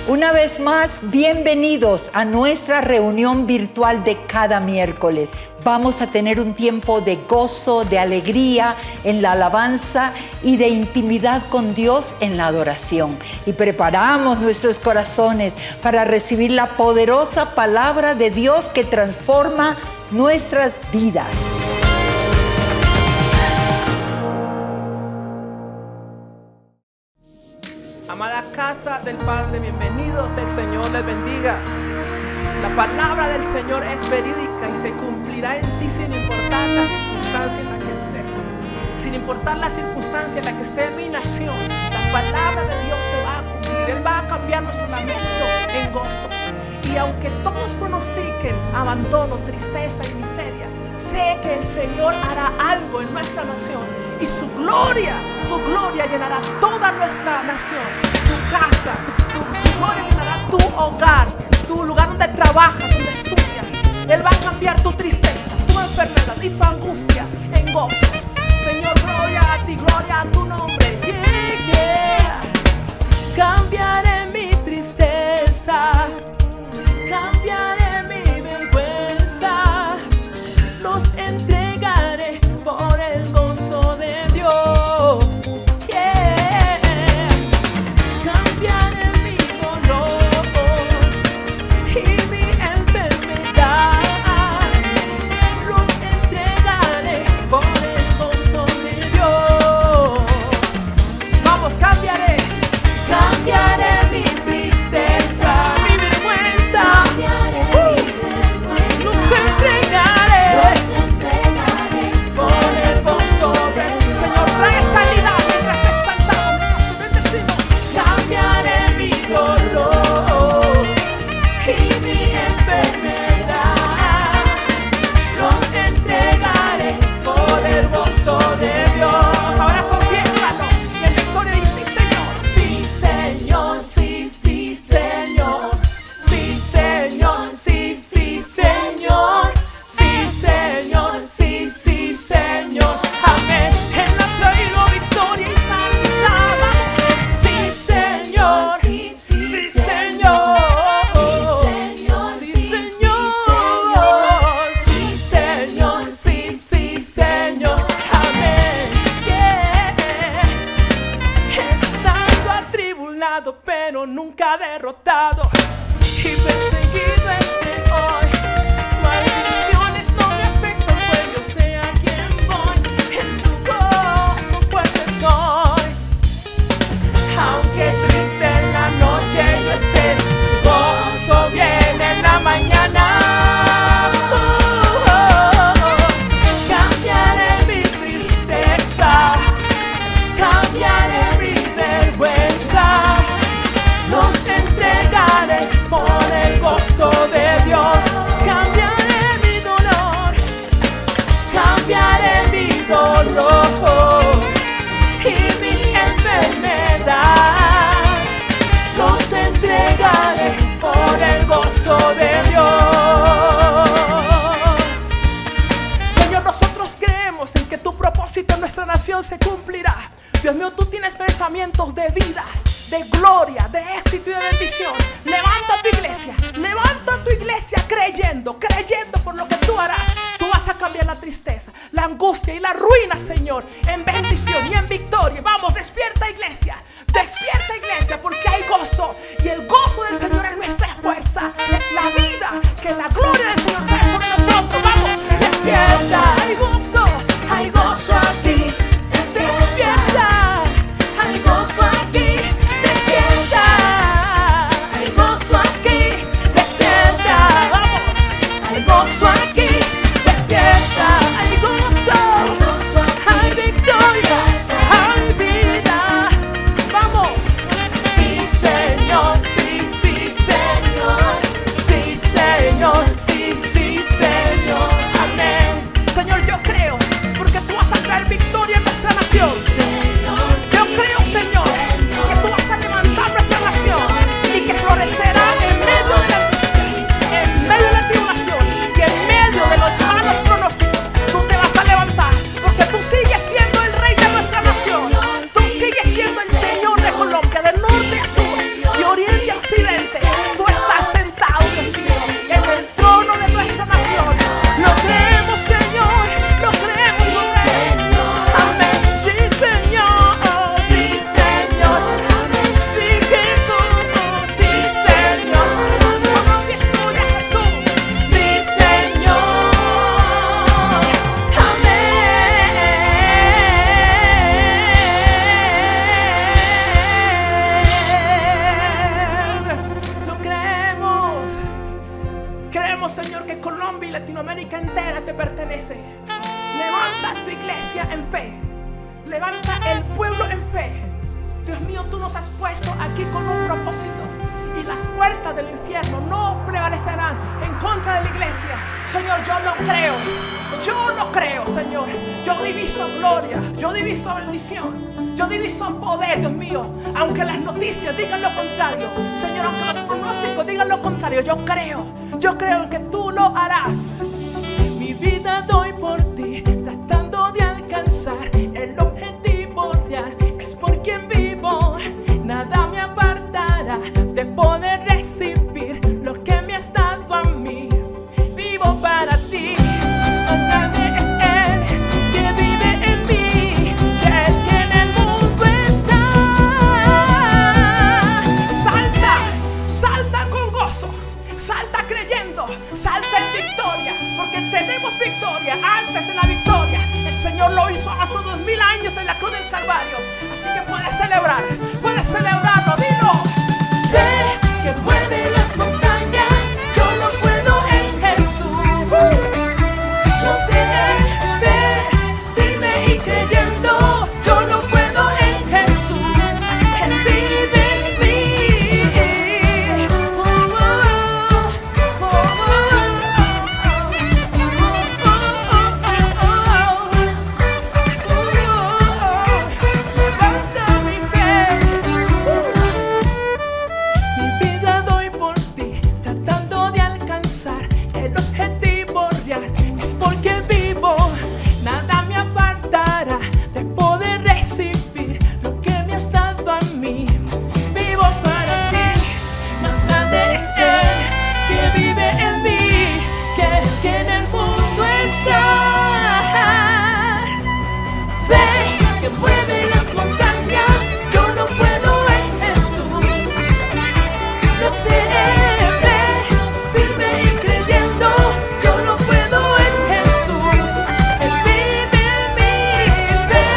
Una vez más, bienvenidos a nuestra reunión virtual de cada miércoles. Vamos a tener un tiempo de gozo, de alegría en la alabanza y de intimidad con Dios en la adoración. Y preparamos nuestros corazones para recibir la poderosa palabra de Dios que transforma nuestras vidas. Amada casa del Padre, bienvenidos, el Señor les bendiga. La palabra del Señor es verídica y se cumplirá en ti sin importar la circunstancia en la que estés. Sin importar la circunstancia en la que esté mi nación, la palabra de Dios se va a cumplir. Él va a cambiar nuestro lamento en gozo. Y aunque todos pronostiquen abandono, tristeza y miseria, sé que el Señor hará algo en nuestra nación y su gloria llenará toda nuestra nación. Tu casa, su gloria llenará tu hogar, tu lugar donde trabajas, donde estudias. Él va a cambiar tu tristeza, tu enfermedad y tu angustia en gozo. Señor, gloria a ti, gloria a tu nombre. Yeah, yeah. Cambiaré mi tristeza, cambiaré mi vergüenza, los entregaré por el gozo de Dios. Yeah. Cambiaré mi dolor y mi enfermedad, los entregaré por el gozo de Dios. Vamos, cambiaré mi tristeza, mi vergüenza, los entregaré por el gozo de Señor. Trae sanidad mientras te exaltamos, bendecimos. Cambiaré mi dolor y mi enfermedad, los entregaré por el gozo de Dios. Ahora confiésalo y en victoria dice: sí, Señor, sí, Señor, sí, Señor, sí, Señor, sí, Señor, sí, Señor, amén. En la gloria, victoria y sanidad, sí, Señor, sí, Señor, sí, Señor, sí, Señor, amén. Estando atribulado, pero nunca derrotado, y perseguido estoy hoy. Maldiciones no me afectan, pues yo sé a quién voy. En su gozo fuerte soy. Aunque triste en la noche yo esté, gozo viene en la mañana. Cambiaré mi tristeza, cambiaré mi vergüenza, los entregaré por el gozo de Dios. Cambiaré mi dolor y mi enfermedad, los entregaré por el gozo de Dios. Señor, nosotros creemos en que tu propósito en nuestra nación se cumplirá. Dios mío, tú tienes pensamientos de vida, de gloria, de éxito y de bendición. Levanta tu iglesia creyendo por lo que tú harás. Tú vas a cambiar la tristeza, la angustia y la ruina, Señor, en bendición y en victoria. Vamos, despierta iglesia, porque hay gozo, y el gozo del Señor es nuestra fuerza, es la vida que la gloria del Señor trae sobre nosotros. Vamos, despierta, hay gozo aquí. Despierta, hay gozo aquí, despierta, hay gozo aquí, despierta, vamos, hay gozo aquí, despierta, hay gozo, hay victoria, hay vida, vamos, sí, Levanta tu iglesia en fe. Levanta el pueblo en fe. Dios mío, tú nos has puesto aquí con un propósito. Y las puertas del infierno no prevalecerán en contra de la iglesia. Señor, yo no creo. Yo no creo, Señor. Yo diviso gloria. Yo diviso bendición. Yo diviso poder, Dios mío. Aunque las noticias digan lo contrario. Señor, aunque los pronósticos digan lo contrario. Yo creo que tú lo harás. Mi vida doy por ti, tratando de alcanzar el objetivo real. Es por quien vivo, nada me apartará de poder recibir lo que me has dado a mí. Vivo para ti, más grande es Él que vive en mí, que el que en el mundo está. Salta, salta con gozo, salta creyendo, salta en victoria, porque tenemos victoria antes de la victoria. El Señor lo hizo hace 2000 años en la cruz del Calvario. Así que puedes celebrarlo, dilo. Sé que mueve las montañas, yo lo puedo en Jesús. Lo sé, firme y creyendo, yo lo puedo en Jesús. Él vive en mí. Levanta mi fe. Mi vida doy por ti, tratando de alcanzar el objetivo real. Es porque vivo, nada me apartará de poder recibir lo que me has dado a mí. Vivo para ti, más grande es Él que vive en mí, que el que en el mundo está. Fe que mueve las montañas, yo lo puedo en Jesús. Lo sé, firme y creyendo, yo lo puedo en Jesús. Él vive en mí. Fe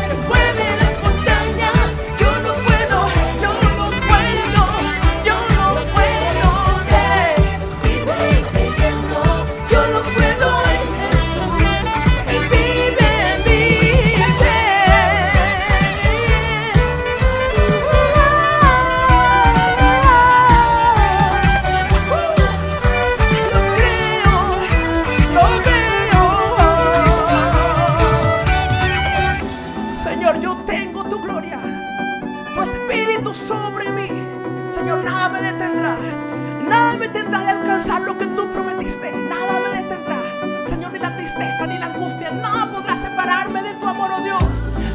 que mueve las montañas, yo lo puedo. Fe, vive y creyendo, yo lo puedo en Jesús. Él vive en mí. Lo creo. Señor, yo tengo tu gloria, tu espíritu sobre mí. Señor, nada me detendrá de alcanzar lo que tú prometiste. Nada me detendrá, Señor, ni la tristeza ni la angustia, nada podrá separarme de tu amor, oh Dios.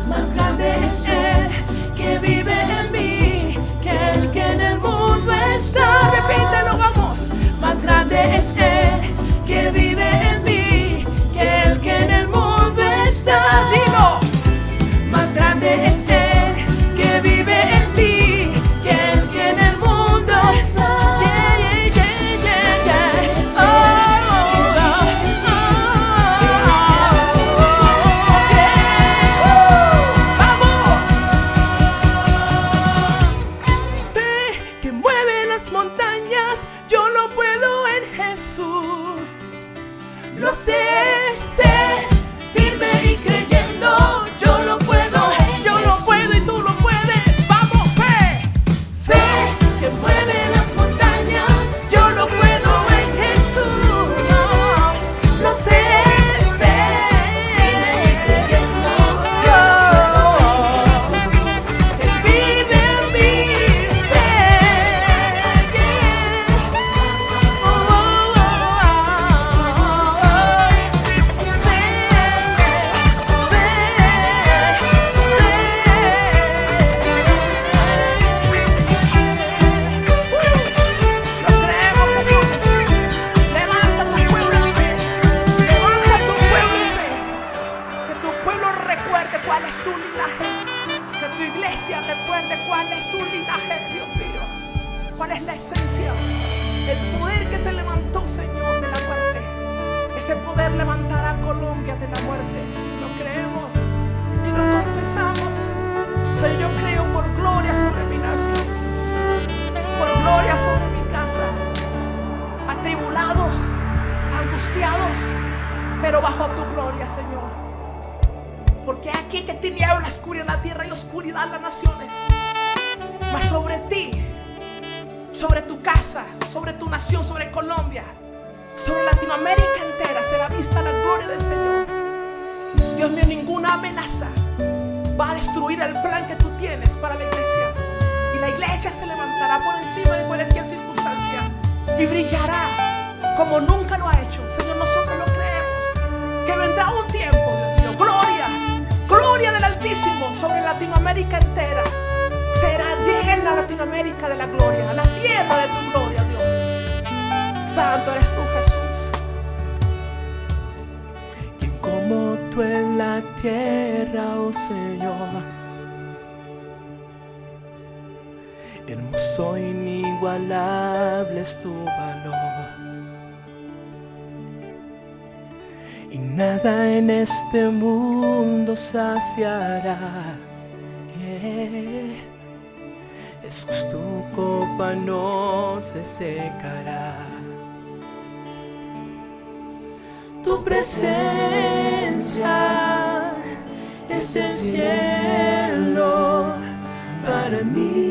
Más grande es Él que vive en mí, que el que en el mundo está. Repítelo, vamos. Más grande es Él que vive en mí, que el que en el mundo está. Digo, más grande es Él que vive en ti, que el que en el mundo está. Vamos. Fe que mueve las montañas, yo lo puedo en Jesús. Lo sé, firme y creyendo, yo lo puedo y tú lo puedes. Vamos, fe que mueve las montañas, yo lo puedo en Jesús. Lo sé, firme y creyendo, yo Él vive en mí. Recuerde cuál es su linaje, Dios mío. Cuál es la esencia, el poder que te levantó, Señor, de la muerte. Ese poder levantará a Colombia de la muerte. Lo creemos y lo confesamos. Señor, yo creo por gloria sobre mi nación, por gloria sobre mi casa. Atribulados, angustiados, pero pero bajo tu gloria, Señor. Porque aquí que tinieblas cubren la tierra y oscuridad las naciones. Mas sobre ti, sobre tu casa, sobre tu nación, sobre Colombia, sobre Latinoamérica entera será vista la gloria del Señor. Dios mío, ninguna amenaza va a destruir el plan que tú tienes para la iglesia. Y la iglesia se levantará por encima de cualquier circunstancia y brillará como nunca lo ha hecho. Señor, nosotros lo creemos, que vendrá un tiempo, Dios mío, gloria del Altísimo sobre Latinoamérica entera. Será llena Latinoamérica de la gloria, la tierra de tu gloria, Dios. Santo eres tú, Jesús. ¿Quién como tú en la tierra, oh Señor? Hermoso, inigualable es tu valor. Y nada en este mundo saciará. Jesús, tu copa no se secará. Tu presencia es el cielo para mí.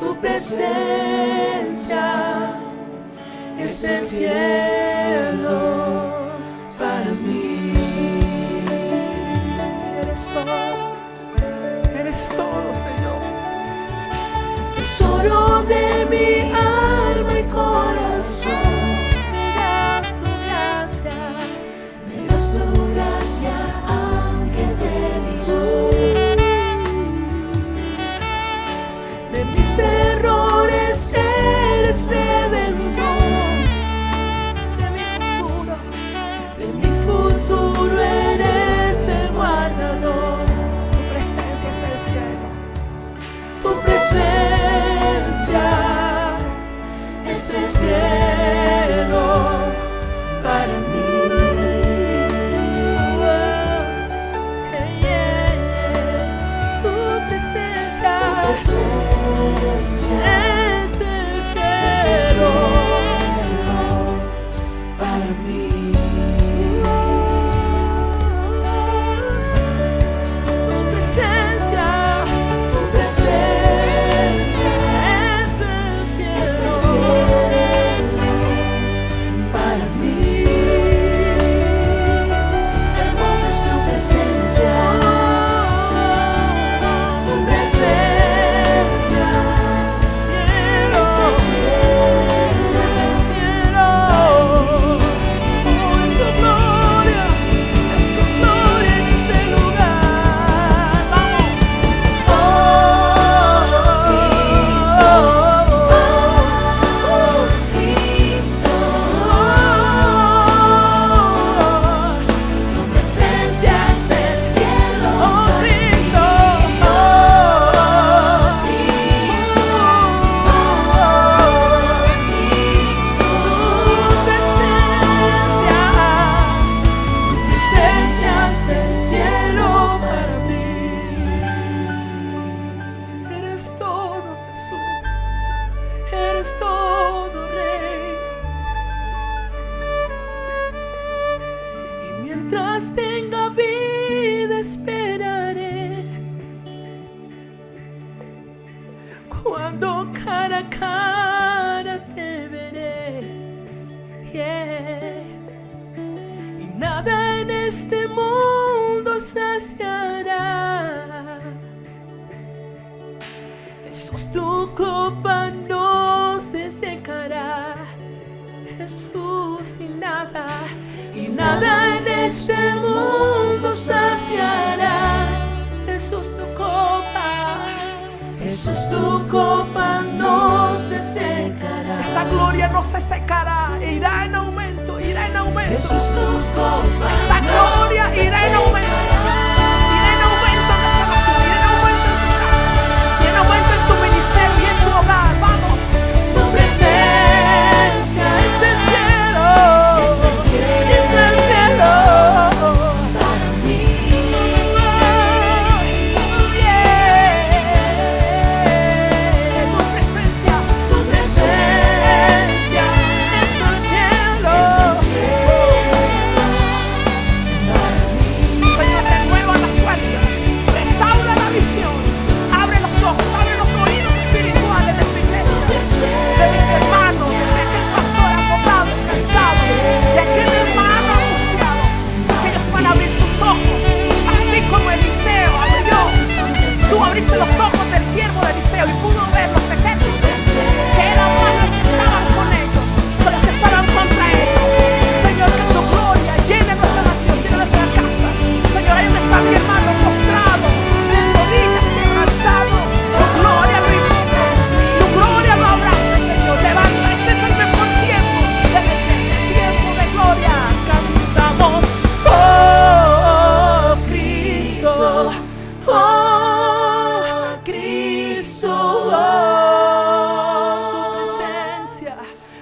Tu presencia es el cielo para mí. Eres todo, Señor. Tesoro de mi alma y corazón. Me das tu gracia, aunque de mi soy. De mis errores eres redentor. De mi futuro eres el guardador. Tu presencia es el cielo. Tu presencia es el cielo para mí. Tu presencia es el cielo para mí. Tu presencia es el cielo para mí. Hermosa es tu presencia. Tu presencia es el cielo. Es el cielo. Es tu gloria en este lugar. Vamos. Cristo, tu presencia es el cielo. Cristo, tu presencia es el cielo para mí. Eres todo, Jesús. Eres todo, Rey. Y mientras tenga vida esperaré. Cuando cara a cara te veré. Y nada en este mundo saciará. Jesús, tu copa no se secará. Jesús, y nada en este mundo saciará. Jesús, tu copa. Jesús, tu copa no se secará. Esta gloria no se secará, irá en aumento, irá en aumento. Jesús, tu copa. Esta gloria irá en aumento. Irá en aumento en esta nación, irá en aumento en tu casa, irá en aumento en tu ministerio y en tu hogar. Vamos. Tu presencia es el cielo. Es el cielo. Es el cielo para mí. Tu presencia. Tu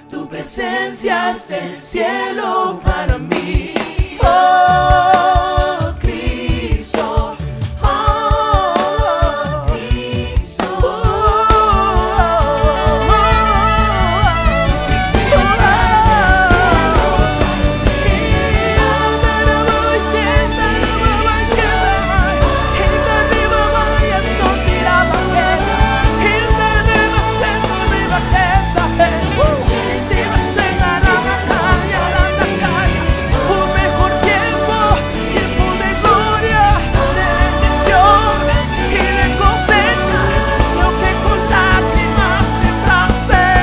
Tu presencia es el cielo para mí. Oh, Cristo. Oh, Cristo. Un mejor tiempo, tiempo de gloria, de bendición y de cosecha, lo que con lágrimas sembraste,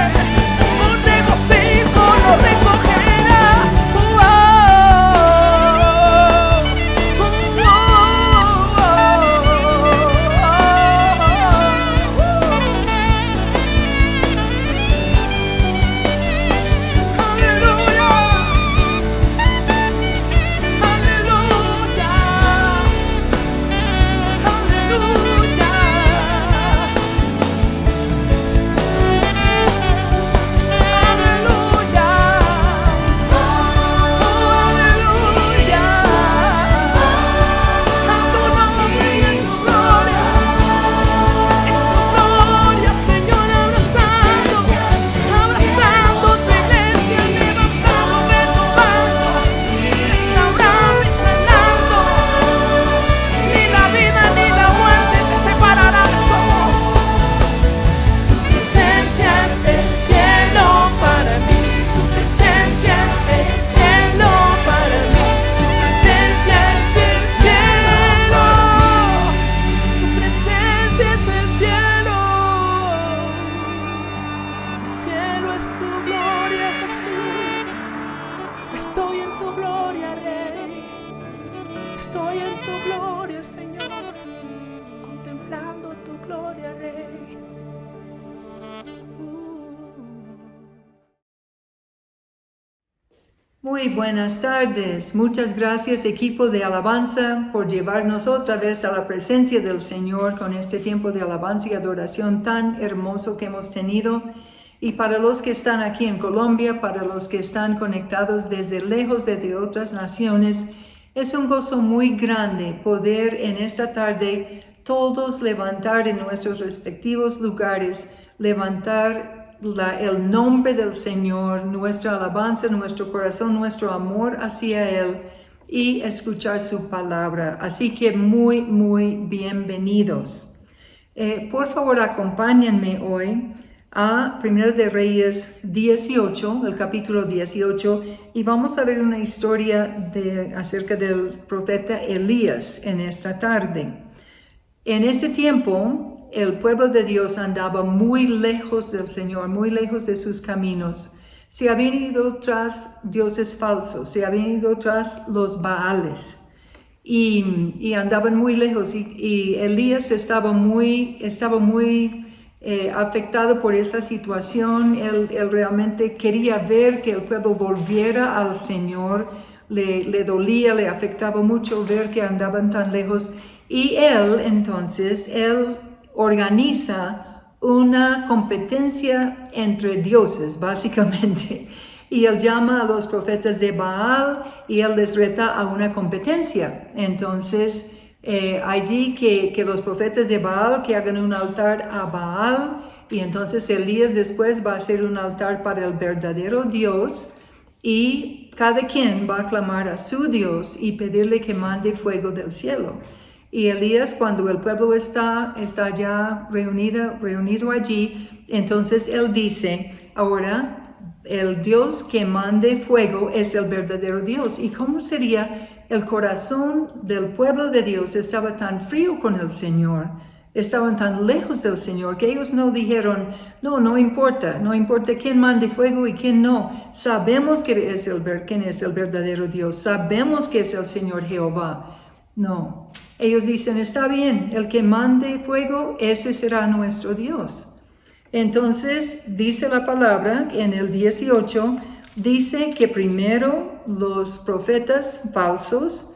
un regocijo lo recogerás. Estoy en tu gloria, Rey. Estoy en tu gloria, Señor. Contemplando tu gloria, Rey. Muy buenas tardes. Muchas gracias, equipo de alabanza, por llevarnos otra vez a la presencia del Señor con este tiempo de alabanza y adoración tan hermoso que hemos tenido. Y para los que están aquí en Colombia, para los que están conectados desde lejos, desde otras naciones, es un gozo muy grande poder en esta tarde todos levantar en nuestros respectivos lugares, levantar el nombre del Señor, nuestra alabanza, nuestro corazón, nuestro amor hacia Él y escuchar su palabra. Así que muy, muy bienvenidos. Por favor, acompáñenme hoy a 1 de Reyes 18, el capítulo 18, y vamos a ver una historia acerca del profeta Elías en esta tarde. En ese tiempo, el pueblo de Dios andaba muy lejos del Señor, muy lejos de sus caminos. Se habían ido tras dioses falsos, se habían ido tras los Baales y andaban muy lejos. Y Elías estaba muy afectado por esa situación. Él realmente quería ver que el pueblo volviera al Señor. Le dolía, le afectaba mucho ver que andaban tan lejos. Y él organiza una competencia entre dioses, básicamente. Y él llama a los profetas de Baal y él les reta a una competencia. Entonces, allí que los profetas de Baal que hagan un altar a Baal, y entonces Elías después va a hacer un altar para el verdadero Dios, y cada quien va a clamar a su Dios y pedirle que mande fuego del cielo. Y Elías, cuando el pueblo está ya reunido allí, entonces él dice, ahora el Dios que mande fuego es el verdadero Dios. ¿Y cómo sería? El corazón del pueblo de Dios estaba tan frío con el Señor, estaban tan lejos del Señor, que ellos no dijeron, no importa quién mande fuego y quién no. Sabemos quién es el verdadero Dios, sabemos que es el Señor Jehová. No, ellos dicen, está bien, el que mande fuego, ese será nuestro Dios. Entonces, dice la palabra en el 18, dice que primero los profetas falsos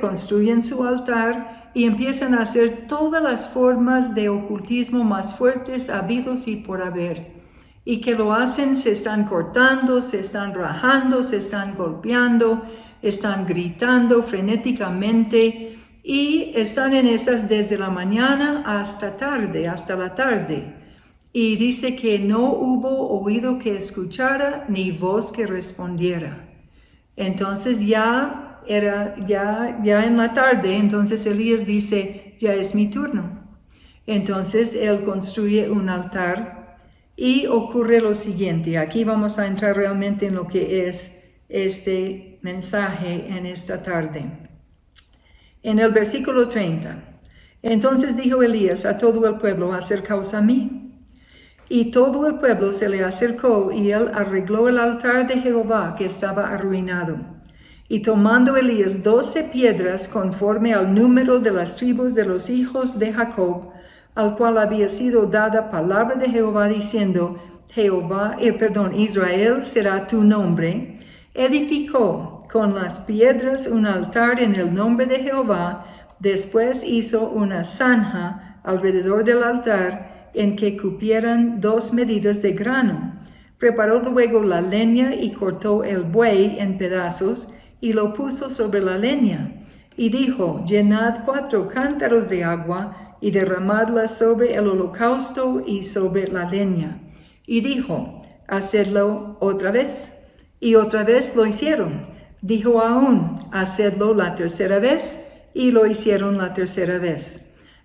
construyen su altar y empiezan a hacer todas las formas de ocultismo más fuertes habidos y por haber. y que lo hacen, se están cortando, se están rajando, se están golpeando, están gritando frenéticamente y están en esas desde la mañana hasta la tarde. Y dice que no hubo oído que escuchara ni voz que respondiera. Entonces ya en la tarde, entonces Elías dice, ya es mi turno. Entonces él construye un altar y ocurre lo siguiente. Aquí vamos a entrar realmente en lo que es este mensaje en esta tarde. En el versículo 30, entonces dijo Elías a todo el pueblo, acercaos a mí. Y todo el pueblo se le acercó y él arregló el altar de Jehová que estaba arruinado. Y tomando Elías 12 piedras conforme al número de las tribus de los hijos de Jacob, al cual había sido dada palabra de Jehová diciendo, Israel será tu nombre, edificó con las piedras un altar en el nombre de Jehová, después hizo una zanja alrededor del altar, en que cupieran 2 medidas de grano. Preparó luego la leña y cortó el buey en pedazos y lo puso sobre la leña. Y dijo, llenad 4 cántaros de agua y derramadla sobre el holocausto y sobre la leña. Y dijo, hacedlo otra vez. Y otra vez lo hicieron. Dijo aún, hacedlo la tercera vez. Y lo hicieron la tercera vez.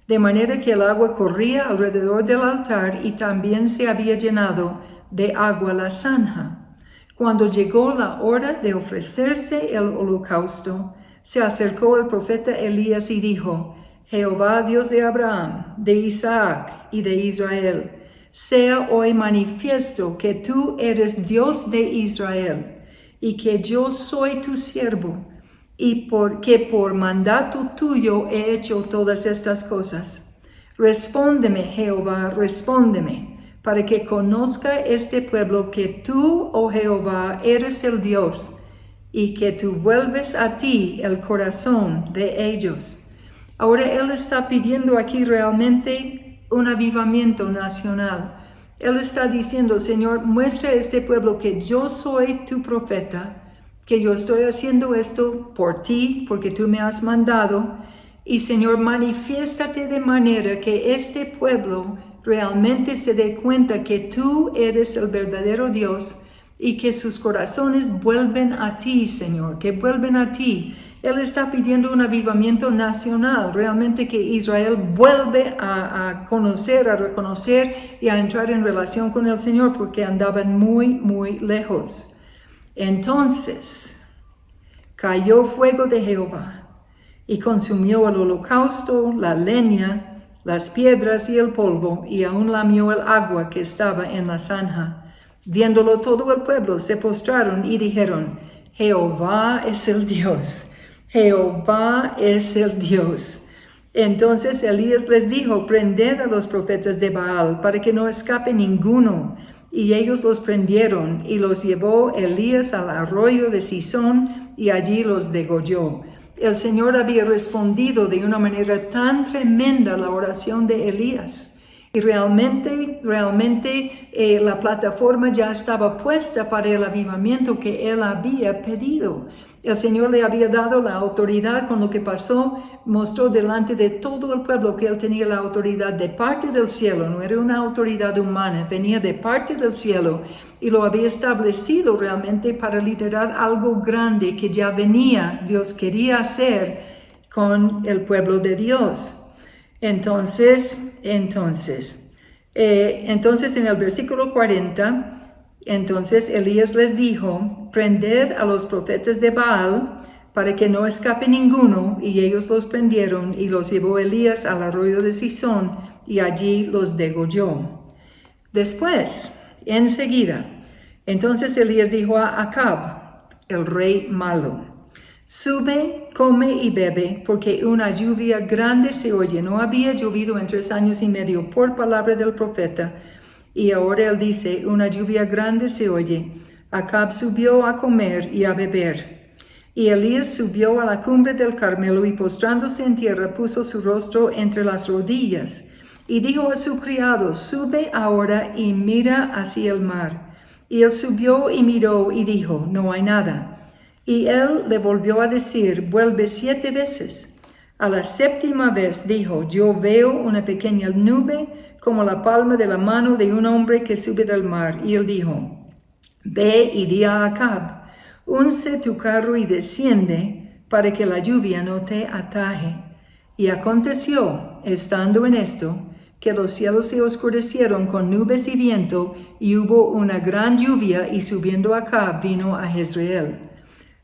De manera que el agua corría alrededor del altar y también se había llenado de agua la zanja. Cuando llegó la hora de ofrecerse el holocausto, se acercó el profeta Elías y dijo, Jehová Dios de Abraham, de Isaac y de Israel, sea hoy manifiesto que tú eres Dios de Israel y que yo soy tu siervo, y porque por mandato tuyo he hecho todas estas cosas. Respóndeme, Jehová, respóndeme, para que conozca este pueblo que tú, oh Jehová, eres el Dios, y que tú vuelves a ti el corazón de ellos. Ahora él está pidiendo aquí realmente un avivamiento nacional. Él está diciendo, Señor, muestra a este pueblo que yo soy tu profeta, que yo estoy haciendo esto por ti, porque tú me has mandado. Y Señor, manifiéstate de manera que este pueblo realmente se dé cuenta que tú eres el verdadero Dios y que sus corazones vuelven a ti, Señor, que vuelven a ti. Él está pidiendo un avivamiento nacional, realmente que Israel vuelve a conocer, a reconocer y a entrar en relación con el Señor, porque andaban muy, muy lejos. Entonces cayó fuego de Jehová y consumió el holocausto, la leña, las piedras y el polvo, y aún lamió el agua que estaba en la zanja. Viéndolo todo el pueblo se postraron y dijeron, Jehová es el Dios, Jehová es el Dios. Entonces Elías les dijo, prended a los profetas de Baal para que no escape ninguno. Y ellos los prendieron y los llevó Elías al arroyo de Cisón y allí los degolló. El Señor había respondido de una manera tan tremenda a la oración de Elías. Y realmente la plataforma ya estaba puesta para el avivamiento que él había pedido. El Señor le había dado la autoridad con lo que pasó, mostró delante de todo el pueblo que él tenía la autoridad de parte del cielo, no era una autoridad humana, venía de parte del cielo y lo había establecido realmente para liderar algo grande que ya venía, Dios quería hacer con el pueblo de Dios. Entonces en el versículo 40, entonces Elías les dijo, prended a los profetas de Baal para que no escape ninguno, y ellos los prendieron y los llevó Elías al arroyo de Cisón y allí los degolló. Después, enseguida, entonces Elías dijo a Acab, el rey malo, sube, come y bebe, porque una lluvia grande se oye. No había llovido en 3 años y medio por palabra del profeta. Y ahora él dice, una lluvia grande se oye. Acab subió a comer y a beber. Y Elías subió a la cumbre del Carmelo y postrándose en tierra puso su rostro entre las rodillas. Y dijo a su criado, sube ahora y mira hacia el mar. Y él subió y miró y dijo, no hay nada. Y él le volvió a decir, vuelve 7 veces. A la 7ª vez dijo, yo veo una pequeña nube como la palma de la mano de un hombre que sube del mar. Y él dijo, ve y di a Acab, unce tu carro y desciende para que la lluvia no te ataje. Y aconteció, estando en esto, que los cielos se oscurecieron con nubes y viento, y hubo una gran lluvia, y subiendo Acab vino a Jezreel.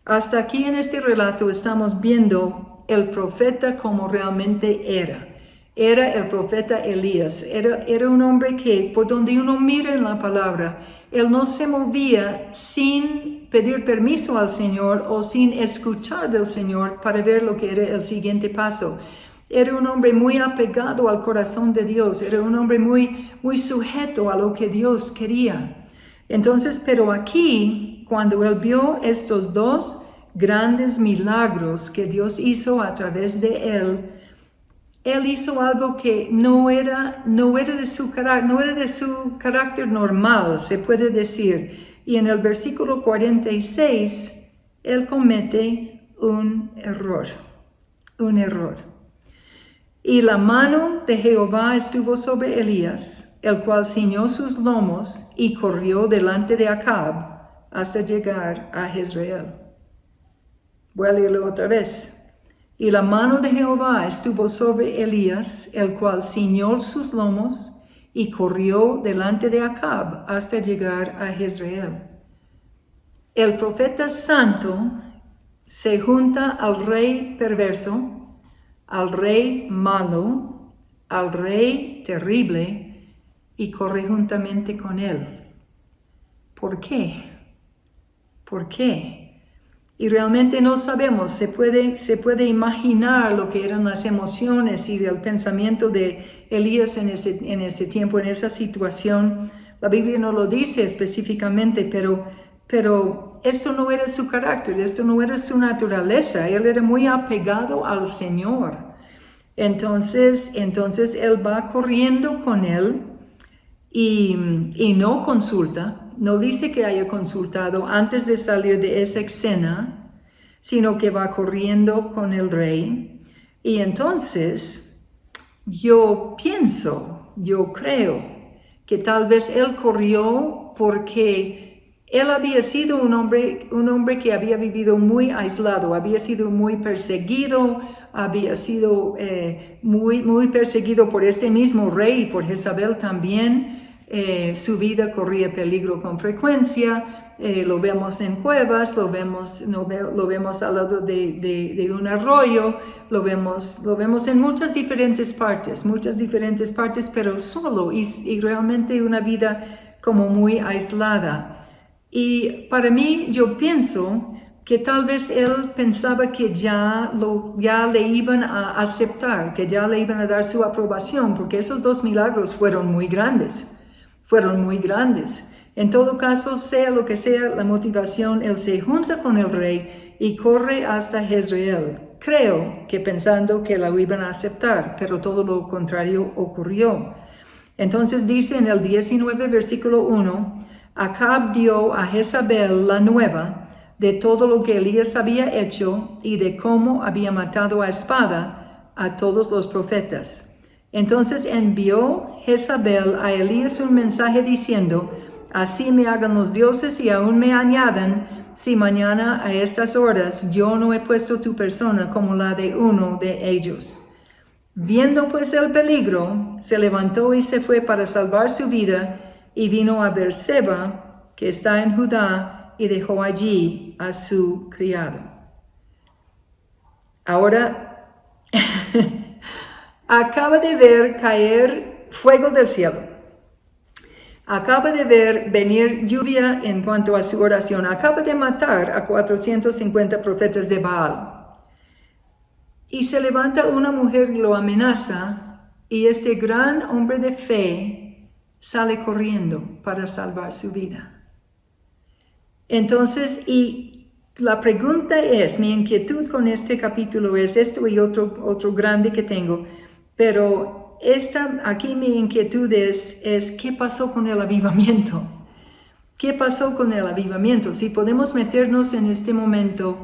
Hasta aquí en este relato estamos viendo el profeta como realmente era. Era el profeta Elías. Era un hombre que, por donde uno mira en la palabra, él no se movía sin pedir permiso al Señor o sin escuchar del Señor para ver lo que era el siguiente paso. Era un hombre muy apegado al corazón de Dios. Era un hombre muy sujeto a lo que Dios quería. Entonces, pero aquí, cuando él vio estos 2 grandes milagros que Dios hizo a través de él hizo algo que no era de su carácter normal, se puede decir. Y en el versículo 46, él comete un error. Y la mano de Jehová estuvo sobre Elías, el cual ciñó sus lomos y corrió delante de Acab hasta llegar a Jezreel. Voy a leerlo otra vez. Y la mano de Jehová estuvo sobre Elías, el cual ciñó sus lomos y corrió delante de Acab hasta llegar a Jezreel. El profeta santo se junta al rey perverso, al rey malo, al rey terrible, y corre juntamente con él. ¿Por qué? ¿Por qué? Y realmente no sabemos, se puede imaginar lo que eran las emociones y el pensamiento de Elías en ese tiempo, en esa situación. La Biblia no lo dice específicamente, pero esto no era su carácter, esto no era su naturaleza. Él era muy apegado al Señor. Entonces él va corriendo con él y no consulta. No dice que haya consultado antes de salir de esa escena, sino que va corriendo con el rey. Y entonces yo creo que tal vez él corrió porque él había sido un hombre que había vivido muy aislado, había sido muy perseguido, había sido muy perseguido por este mismo rey y por Jezabel también. Su vida corría peligro con frecuencia, lo vemos en cuevas, lo vemos al lado de un arroyo, lo vemos en muchas diferentes partes, pero solo y realmente una vida como muy aislada. Y para mí, yo pienso que tal vez él pensaba que ya le iban a aceptar, que ya le iban a dar su aprobación, porque esos 2 milagros fueron muy grandes. En todo caso, sea lo que sea la motivación, él se junta con el rey y corre hasta Jezreel. Creo que pensando que la iban a aceptar, pero todo lo contrario ocurrió. Entonces dice en el 19 versículo 1, Acab dio a Jezabel la nueva de todo lo que Elías había hecho y de cómo había matado a espada a todos los profetas. Entonces envió Jezabel a Elías un mensaje diciendo, así me hagan los dioses y aún me añadan, si mañana a estas horas yo no he puesto tu persona como la de uno de ellos. Viendo pues el peligro, se levantó y se fue para salvar su vida y vino a Beerseba, que está en Judá, y dejó allí a su criado. Ahora, acaba de ver caer fuego del cielo. Acaba de ver venir lluvia en cuanto a su oración. Acaba de matar a 450 profetas de Baal. Y se levanta una mujer y lo amenaza, y este gran hombre de fe sale corriendo para salvar su vida. Entonces, y la pregunta es, mi inquietud con este capítulo es esto y otro grande que tengo, pero aquí mi inquietud es ¿qué pasó con el avivamiento? ¿Qué pasó con el avivamiento? Si podemos meternos en este momento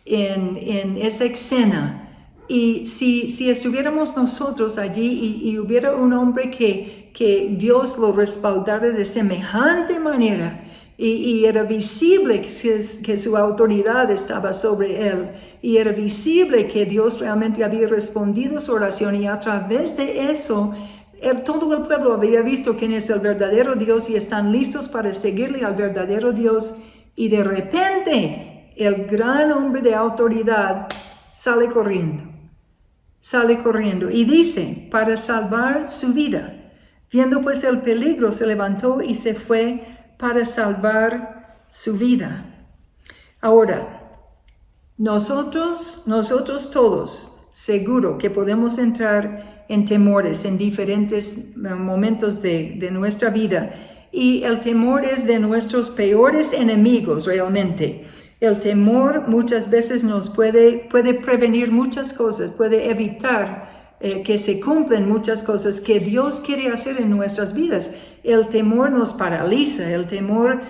en esa escena, y si estuviéramos nosotros allí y hubiera un hombre que Dios lo respaldara de semejante manera, y era visible que su autoridad estaba sobre él, y era visible que Dios realmente había respondido su oración, y a través de eso todo el pueblo había visto quién es el verdadero Dios y están listos para seguirle al verdadero Dios, y de repente el gran hombre de autoridad sale corriendo y dice, para salvar su vida. Viendo pues el peligro, se levantó y se fue para salvar su vida. Ahora, nosotros todos, seguro que podemos entrar en temores en diferentes momentos de nuestra vida, y el temor es de nuestros peores enemigos realmente. El temor muchas veces nos puede prevenir muchas cosas, puede evitar que se cumplen muchas cosas que Dios quiere hacer en nuestras vidas. El temor nos paraliza, el temor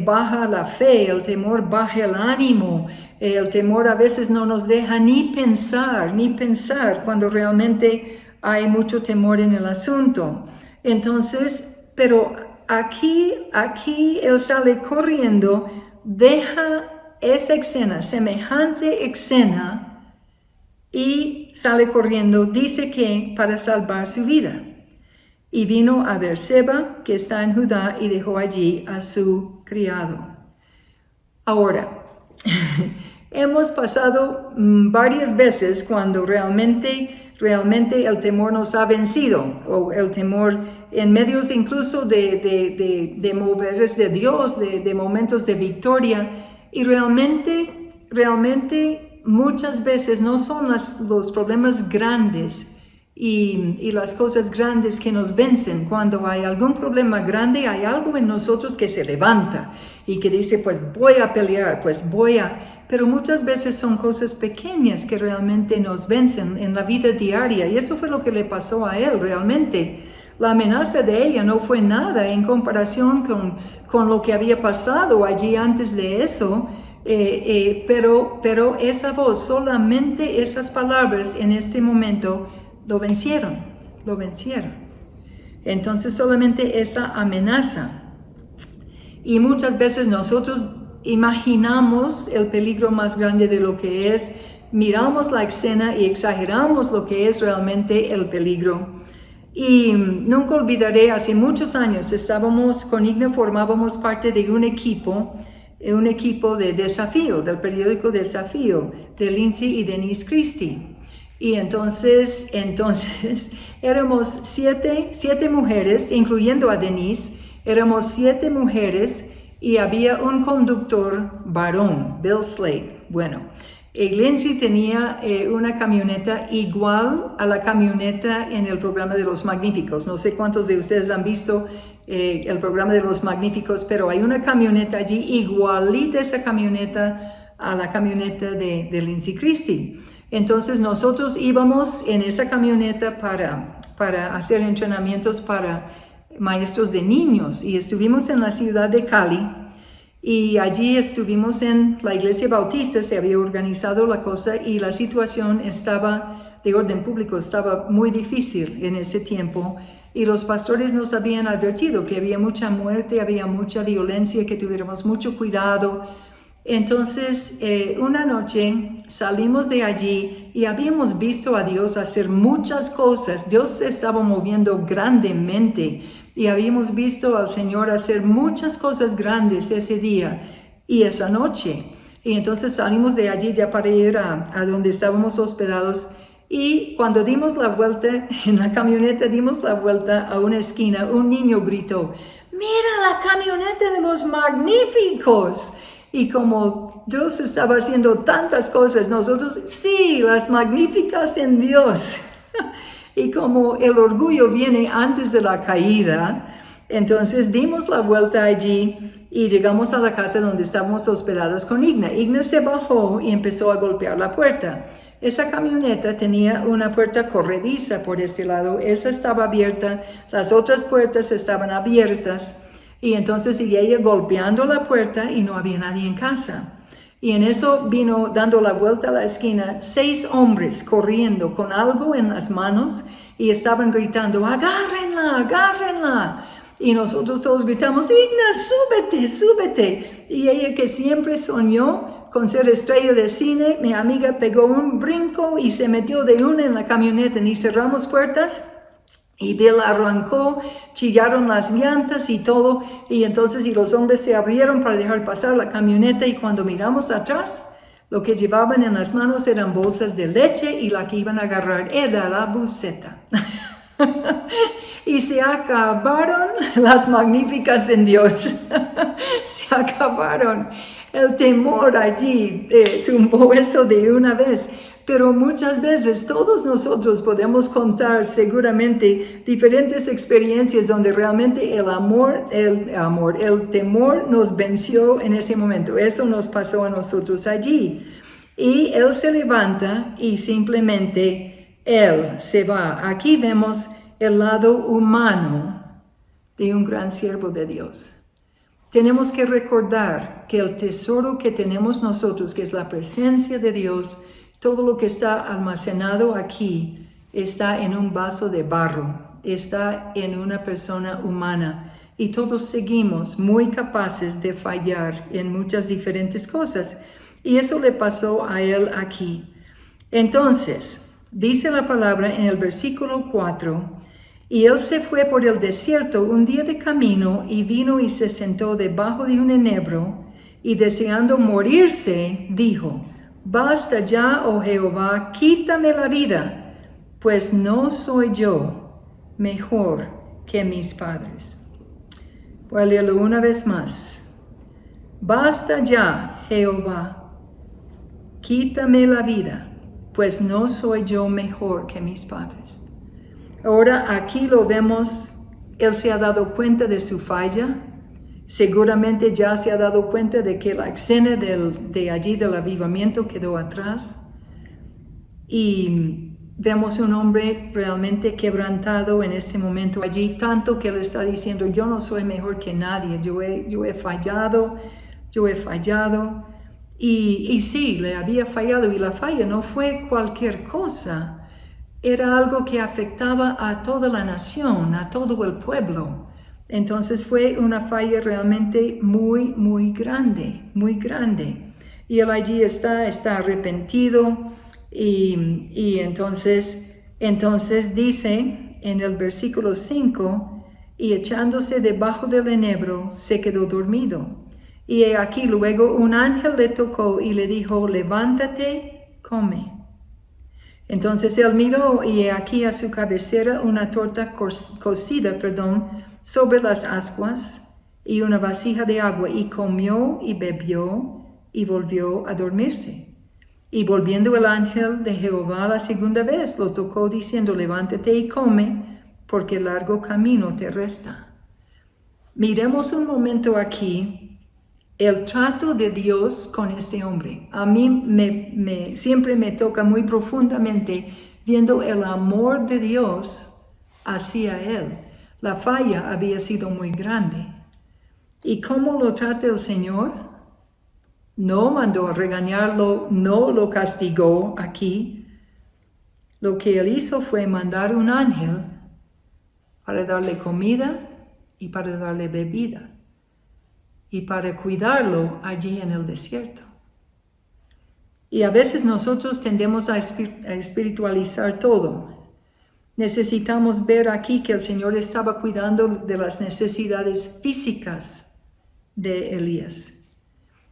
baja la fe, el temor baja el ánimo, el temor a veces no nos deja ni pensar cuando realmente hay mucho temor en el asunto. Entonces, pero aquí él sale corriendo, deja esa escena, semejante escena, y sale corriendo, dice que para salvar su vida. Y vino a Beerseba, que está en Judá, y dejó allí a su criado. Ahora, hemos pasado varias veces cuando realmente el temor nos ha vencido, o el temor en medios incluso de moveres de Dios, de momentos de victoria, y realmente muchas veces no son los problemas grandes y las cosas grandes que nos vencen. Cuando hay algún problema grande, hay algo en nosotros que se levanta y que dice, pues voy a pelear, pero muchas veces son cosas pequeñas que realmente nos vencen en la vida diaria, y eso fue lo que le pasó a él realmente. La amenaza de ella no fue nada en comparación con lo que había pasado allí antes de eso. Pero esa voz, solamente esas palabras en este momento lo vencieron. Entonces solamente esa amenaza. Y muchas veces nosotros imaginamos el peligro más grande de lo que es, miramos la escena y exageramos lo que es realmente el peligro. Y nunca olvidaré, hace muchos años estábamos con Igna, formábamos parte de un equipo de desafío, del periódico Desafío, de Lindsay y Denise Christie. Y entonces éramos siete mujeres, incluyendo a Denise, éramos 7 mujeres, y había un conductor varón, Bill Slade. Bueno, Lindsay tenía una camioneta igual a la camioneta en el programa de Los Magníficos. No sé cuántos de ustedes han visto el programa de Los Magníficos, pero hay una camioneta allí igualita esa camioneta a la camioneta de Lindsay Christie. Entonces nosotros íbamos en esa camioneta para hacer entrenamientos para maestros de niños, y estuvimos en la ciudad de Cali, y allí estuvimos en la iglesia bautista. Se había organizado la cosa y la situación estaba de orden público, estaba muy difícil en ese tiempo. Y los pastores nos habían advertido que había mucha muerte, había mucha violencia, que tuviéramos mucho cuidado. Entonces, una noche salimos de allí y habíamos visto a Dios hacer muchas cosas. Dios se estaba moviendo grandemente y habíamos visto al Señor hacer muchas cosas grandes ese día y esa noche. Y entonces salimos de allí ya para ir a donde estábamos hospedados. Y cuando dimos la vuelta, en la camioneta dimos la vuelta a una esquina, un niño gritó, ¡mira la camioneta de Los Magníficos! Y como Dios estaba haciendo tantas cosas, nosotros, sí, las magníficas en Dios. Y como el orgullo viene antes de la caída, entonces dimos la vuelta allí y llegamos a la casa donde estábamos hospedados con Igna. Igna se bajó y empezó a golpear la puerta. Esa camioneta tenía una puerta corrediza por este lado, esa estaba abierta, las otras puertas estaban abiertas, y entonces sigue ella golpeando la puerta y no había nadie en casa. Y en eso vino dando la vuelta a la esquina 6 hombres corriendo con algo en las manos y estaban gritando, agárrenla, agárrenla. Y nosotros todos gritamos, Igna, súbete, súbete. Y ella, que siempre soñó con ser estrella de cine, mi amiga pegó un brinco y se metió de una en la camioneta. Y cerramos puertas y Bill arrancó, chillaron las llantas y todo. Y entonces los hombres se abrieron para dejar pasar la camioneta, y cuando miramos atrás, lo que llevaban en las manos eran bolsas de leche, y la que iban a agarrar era la buceta. Y se acabaron las magníficas en Dios. Se acabaron. El temor allí tumbó eso de una vez. Pero muchas veces todos nosotros podemos contar seguramente diferentes experiencias donde realmente el temor nos venció en ese momento. Eso nos pasó a nosotros allí. Y Él se levanta y simplemente Él se va. Aquí vemos el lado humano de un gran siervo de Dios. Tenemos que recordar que el tesoro que tenemos nosotros, que es la presencia de Dios, todo lo que está almacenado aquí, está en un vaso de barro, está en una persona humana, y todos seguimos muy capaces de fallar en muchas diferentes cosas, y eso le pasó a él aquí. Entonces, dice la palabra en el versículo 4, y él se fue por el desierto un día de camino, y vino y se sentó debajo de un enebro, y deseando morirse, dijo, basta ya, oh Jehová, quítame la vida, pues no soy yo mejor que mis padres. Voy a leerlo una vez más. Basta ya, Jehová, quítame la vida, pues no soy yo mejor que mis padres. Ahora aquí lo vemos, él se ha dado cuenta de su falla. Seguramente ya se ha dado cuenta de que la escena de allí del avivamiento quedó atrás. Y vemos un hombre realmente quebrantado en ese momento allí, tanto que él está diciendo, yo no soy mejor que nadie, yo he fallado. Y sí, le había fallado, y la falla no fue cualquier cosa. Era algo que afectaba a toda la nación, a todo el pueblo. Entonces fue una falla realmente muy, muy grande, muy grande. Y él allí está arrepentido, y entonces dice en el versículo 5, y echándose debajo del enebro, se quedó dormido. Y aquí luego un ángel le tocó y le dijo, levántate, come. Entonces él miró, y aquí a su cabecera una torta cocida, sobre las ascuas, y una vasija de agua, y comió y bebió, y volvió a dormirse. Y volviendo el ángel de Jehová la segunda vez, lo tocó diciendo, levántate y come, porque largo camino te resta. Miremos un momento aquí el trato de Dios con este hombre. A mí siempre me toca muy profundamente viendo el amor de Dios hacia él. La falla había sido muy grande. ¿Y cómo lo trata el Señor? No mandó a regañarlo, no lo castigó aquí. Lo que él hizo fue mandar un ángel para darle comida y para darle bebida, y para cuidarlo allí en el desierto. Y a veces nosotros tendemos a espiritualizar todo. Necesitamos ver aquí que el Señor estaba cuidando de las necesidades físicas de Elías.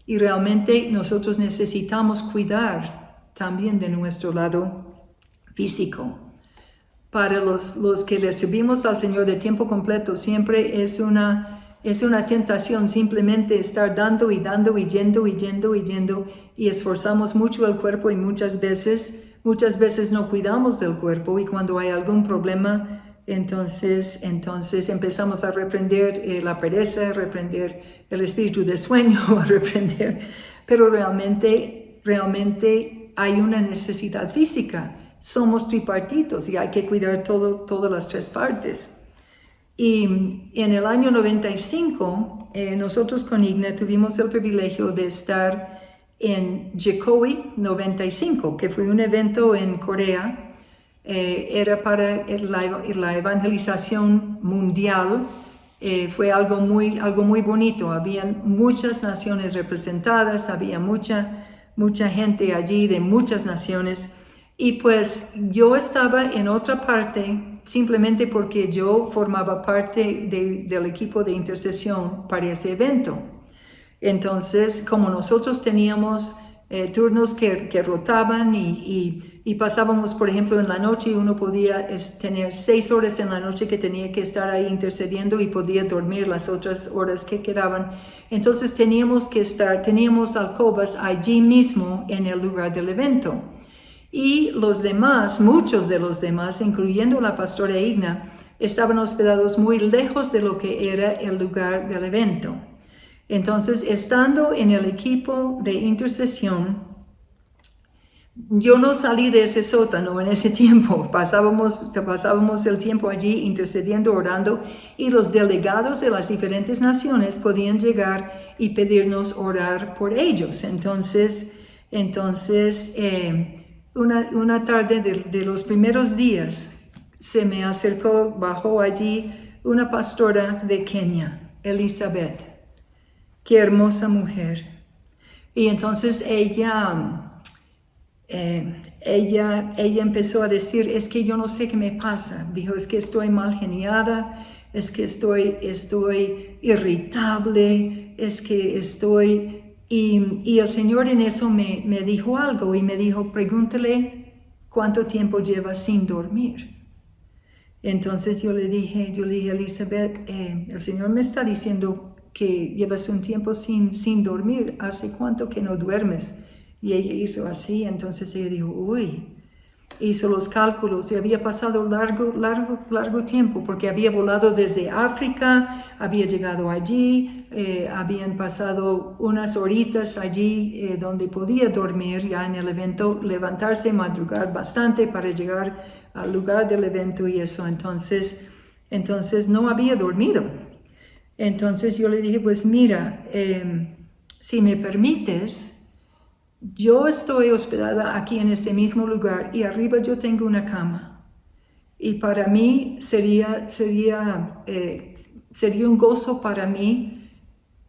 Y realmente nosotros necesitamos cuidar también de nuestro lado físico. Para los que le servimos al Señor de tiempo completo, siempre es una tentación simplemente estar dando y dando y yendo, y esforzamos mucho el cuerpo, y muchas veces no cuidamos del cuerpo, y cuando hay algún problema, entonces empezamos a reprender la pereza, a reprender el espíritu de sueño, pero realmente hay una necesidad física. Somos tripartitos y hay que cuidar todas las tres partes. Y en el año 95, nosotros con Igna tuvimos el privilegio de estar en JCOE 95, que fue un evento en Corea. Era para la evangelización mundial. Fue algo muy bonito. Habían muchas naciones representadas, había mucha gente allí de muchas naciones. Y pues yo estaba en otra parte simplemente porque yo formaba parte del equipo de intercesión para ese evento. Entonces, como nosotros teníamos turnos que rotaban y pasábamos, por ejemplo, en la noche, uno podía tener 6 horas en la noche que tenía que estar ahí intercediendo y podía dormir las otras horas que quedaban. Entonces teníamos alcobas allí mismo en el lugar del evento. Y los demás, muchos de los demás, incluyendo la pastora Igna, estaban hospedados muy lejos de lo que era el lugar del evento. Entonces, estando en el equipo de intercesión, yo no salí de ese sótano en ese tiempo. Pasábamos el tiempo allí intercediendo, orando, y los delegados de las diferentes naciones podían llegar y pedirnos orar por ellos. Entonces, una tarde de los primeros días se me acercó, bajó allí una pastora de Kenia, Elizabeth. Qué hermosa mujer. Y entonces ella empezó a decir, es que yo no sé qué me pasa. Dijo, es que estoy mal geniada, es que estoy irritable, es que estoy... Y el Señor en eso me dijo algo y me dijo, pregúntale cuánto tiempo lleva sin dormir. Entonces yo le dije, Elizabeth, el Señor me está diciendo que llevas un tiempo sin dormir. ¿Hace cuánto que no duermes? Y ella hizo así, entonces ella dijo, uy. Hizo los cálculos y había pasado largo tiempo porque había volado desde África, había llegado allí, habían pasado unas horitas allí donde podía dormir ya en el evento, levantarse, madrugar bastante para llegar al lugar del evento y eso. Entonces no había dormido. Entonces yo le dije, pues mira, si me permites, yo estoy hospedada aquí en este mismo lugar y arriba yo tengo una cama. Y para mí sería un gozo para mí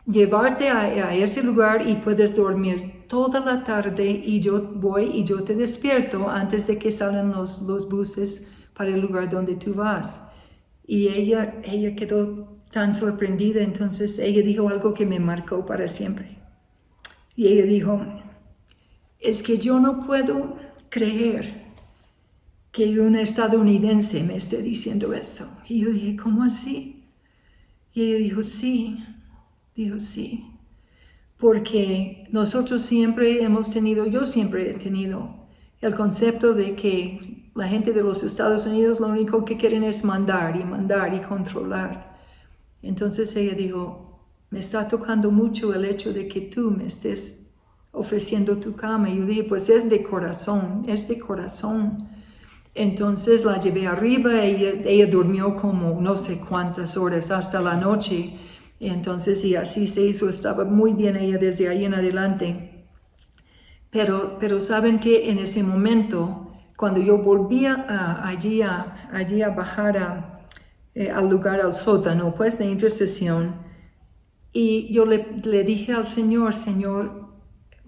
llevarte a ese lugar y puedes dormir toda la tarde y yo voy y yo te despierto antes de que salgan los buses para el lugar donde tú vas. Y ella quedó tan sorprendida, entonces ella dijo algo que me marcó para siempre. Y ella dijo, es que yo no puedo creer que un estadounidense me esté diciendo esto. Y yo dije, ¿cómo así? Y ella dijo, sí, porque nosotros siempre yo siempre he tenido el concepto de que la gente de los Estados Unidos lo único que quieren es mandar y controlar. Entonces ella dijo, me está tocando mucho el hecho de que tú me estés ofreciendo tu cama. Y yo dije, pues es de corazón. Entonces la llevé arriba, ella durmió como no sé cuántas horas hasta la noche. Entonces, y así se hizo, estaba muy bien ella desde ahí en adelante. Pero saben que en ese momento, cuando yo volvía allí a bajar al lugar, al sótano, pues de intercesión, y yo le dije al Señor,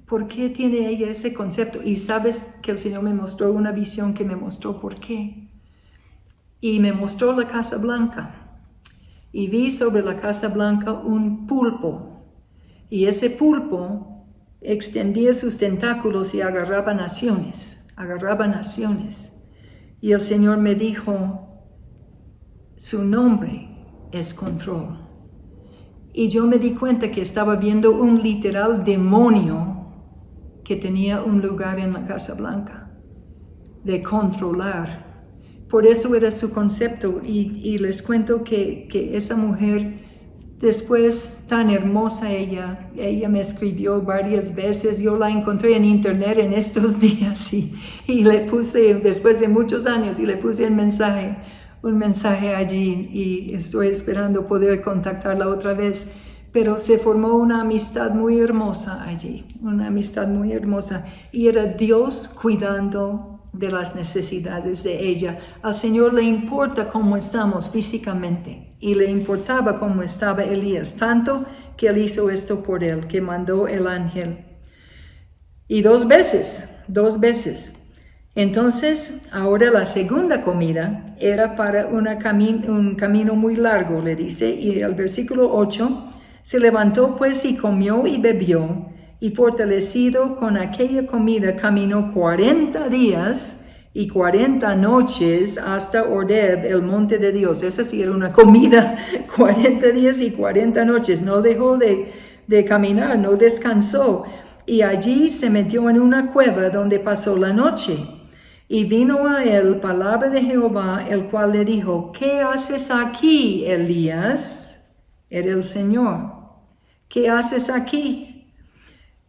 ¿por qué tiene ella ese concepto? Y sabes que el Señor me mostró una visión que me mostró por qué. Y me mostró la Casa Blanca. Y vi sobre la Casa Blanca un pulpo. Y ese pulpo extendía sus tentáculos y agarraba naciones. Y el Señor me dijo, su nombre es control. Y yo me di cuenta que estaba viendo un literal demonio que tenía un lugar en la Casa Blanca, de controlar. Por eso era su concepto, y les cuento que esa mujer Después, tan hermosa ella me escribió varias veces, yo la encontré en internet en estos días y le puse, después de muchos años, y le puse un mensaje allí y estoy esperando poder contactarla otra vez. Pero se formó una amistad muy hermosa allí, una amistad muy hermosa. Y era Dios cuidando de las necesidades de ella. Al Señor le importa cómo estamos físicamente y le importaba cómo estaba Elías, tanto que Él hizo esto por él, que mandó el ángel. Y dos veces. Entonces, ahora la segunda comida era para un camino muy largo, le dice, y el versículo 8, se levantó pues y comió y bebió, y fortalecido con aquella comida caminó 40 días y 40 noches hasta Horeb, el monte de Dios. Esa sí era una comida, 40 días y 40 noches, no dejó de caminar, no descansó. Y allí se metió en una cueva donde pasó la noche. Y vino a él palabra de Jehová, el cual le dijo, ¿qué haces aquí, Elías? Era el Señor. ¿Qué haces aquí?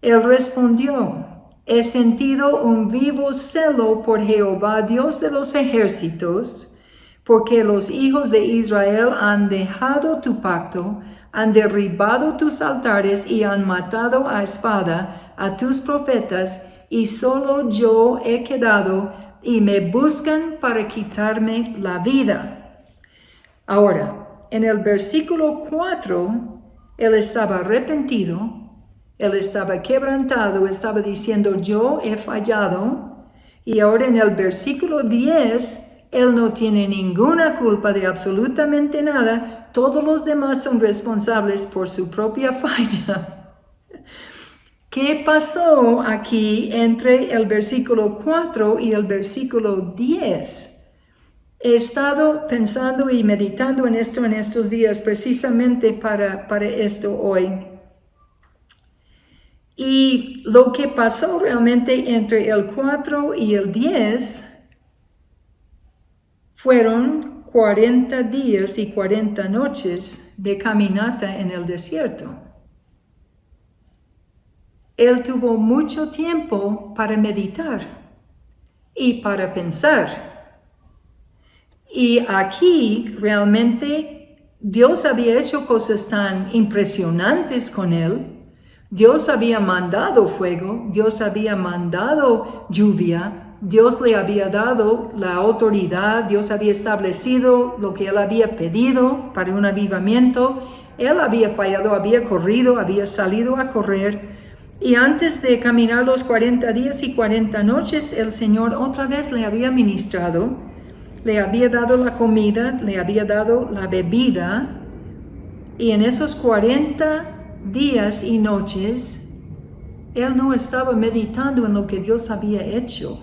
Él respondió, he sentido un vivo celo por Jehová, Dios de los ejércitos, porque los hijos de Israel han dejado tu pacto, han derribado tus altares y han matado a espada a tus profetas, y solo yo he quedado, y me buscan para quitarme la vida. Ahora, en el versículo 4, él estaba arrepentido, él estaba quebrantado, estaba diciendo, yo he fallado. Y ahora en el versículo 10, él no tiene ninguna culpa de absolutamente nada. Todos los demás son responsables por su propia falla. ¿Qué pasó aquí entre el versículo 4 y el versículo 10? He estado pensando y meditando en esto en estos días, precisamente para esto hoy. Y lo que pasó realmente entre el 4 y el 10 fueron 40 días y 40 noches de caminata en el desierto. Él tuvo mucho tiempo para meditar y para pensar. Y aquí realmente Dios había hecho cosas tan impresionantes con él. Dios había mandado fuego, Dios había mandado lluvia, Dios le había dado la autoridad, Dios había establecido lo que él había pedido para un avivamiento. Él había fallado, había corrido, había salido a correr. Y antes de caminar los 40 días y 40 noches, el Señor otra vez le había ministrado, le había dado la comida, le había dado la bebida. Y en esos 40 días y noches, él no estaba meditando en lo que Dios había hecho.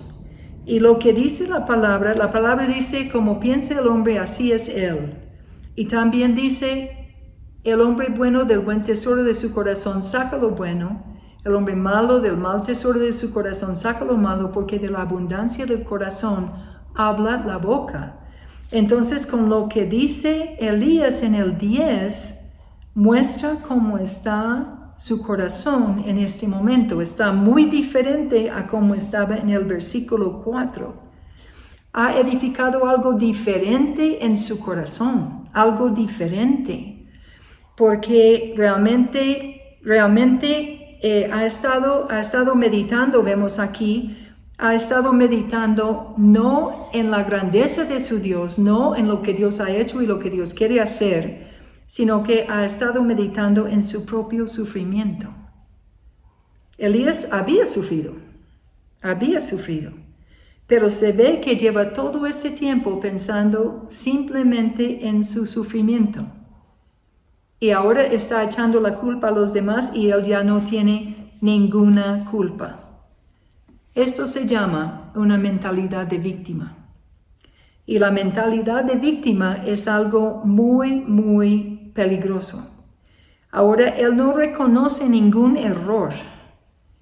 Y lo que dice la palabra dice, como piensa el hombre, así es él. Y también dice, el hombre bueno del buen tesoro de su corazón saca lo bueno, el hombre malo del mal tesoro de su corazón saca lo malo, porque de la abundancia del corazón habla la boca. Entonces, con lo que dice Elías en el 10, muestra cómo está su corazón en este momento. Está muy diferente a cómo estaba en el versículo 4. Ha edificado algo diferente en su corazón, algo diferente, porque realmente ha estado meditando, vemos aquí, ha estado meditando no en la grandeza de su Dios, no en lo que Dios ha hecho y lo que Dios quiere hacer, sino que ha estado meditando en su propio sufrimiento. Elías había sufrido, pero se ve que lleva todo este tiempo pensando simplemente en su sufrimiento. Y ahora está echando la culpa a los demás y él ya no tiene ninguna culpa. Esto se llama una mentalidad de víctima. Y la mentalidad de víctima es algo muy, muy peligroso. Ahora él no reconoce ningún error.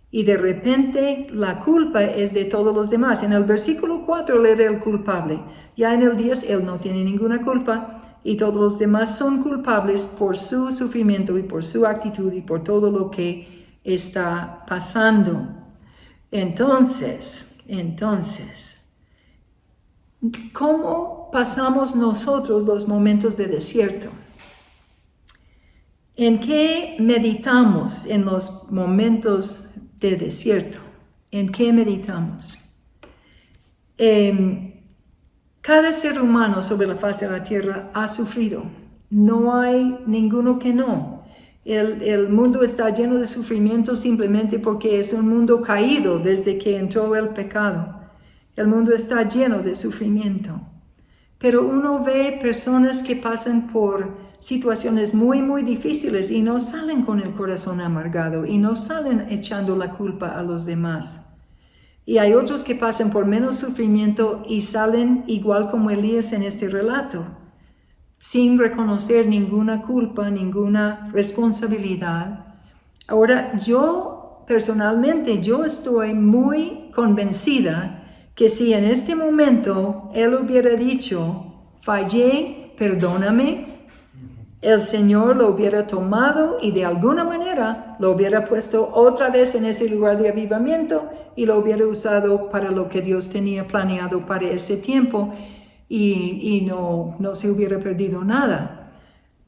Y de repente la culpa es de todos los demás. En el versículo 4 él era el culpable. Ya en el 10 él no tiene ninguna culpa. y todos los demás son culpables por su sufrimiento y por su actitud y por todo lo que está pasando. Entonces, ¿cómo pasamos nosotros los momentos de desierto? ¿En qué meditamos en los momentos de desierto? ¿En qué meditamos? Cada ser humano sobre la faz de la tierra ha sufrido. No hay ninguno que no. El mundo está lleno de sufrimiento simplemente porque es un mundo caído desde que entró el pecado. El mundo está lleno de sufrimiento. Pero uno ve personas que pasan por situaciones muy, muy difíciles y no salen con el corazón amargado y no salen echando la culpa a los demás. Y hay otros que pasan por menos sufrimiento y salen igual como Elías en este relato, sin reconocer ninguna culpa, ninguna responsabilidad. Ahora, yo personalmente, yo estoy muy convencida que si en este momento Él hubiera dicho, fallé, perdóname, el Señor lo hubiera tomado y de alguna manera lo hubiera puesto otra vez en ese lugar de avivamiento y lo hubiera usado para lo que Dios tenía planeado para ese tiempo y no se hubiera perdido nada.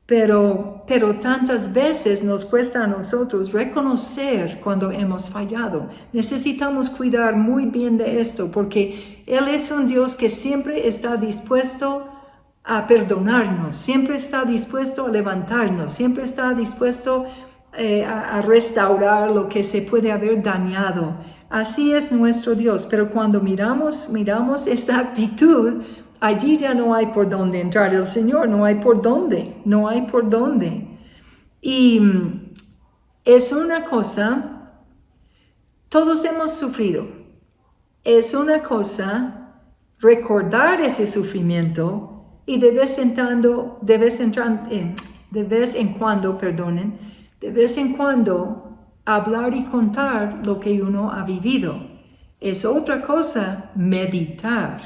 Pero tantas veces nos cuesta a nosotros reconocer cuando hemos fallado. Necesitamos cuidar muy bien de esto porque Él es un Dios que siempre está dispuesto a perdonarnos, siempre está dispuesto a levantarnos, siempre está dispuesto a restaurar lo que se puede haber dañado. Así es nuestro Dios, pero cuando miramos esta actitud, allí ya no hay por dónde entrar el Señor, no hay por dónde. Y es una cosa, todos hemos sufrido, es una cosa recordar ese sufrimiento y de vez en cuando hablar y contar lo que uno ha vivido. Es otra cosa meditar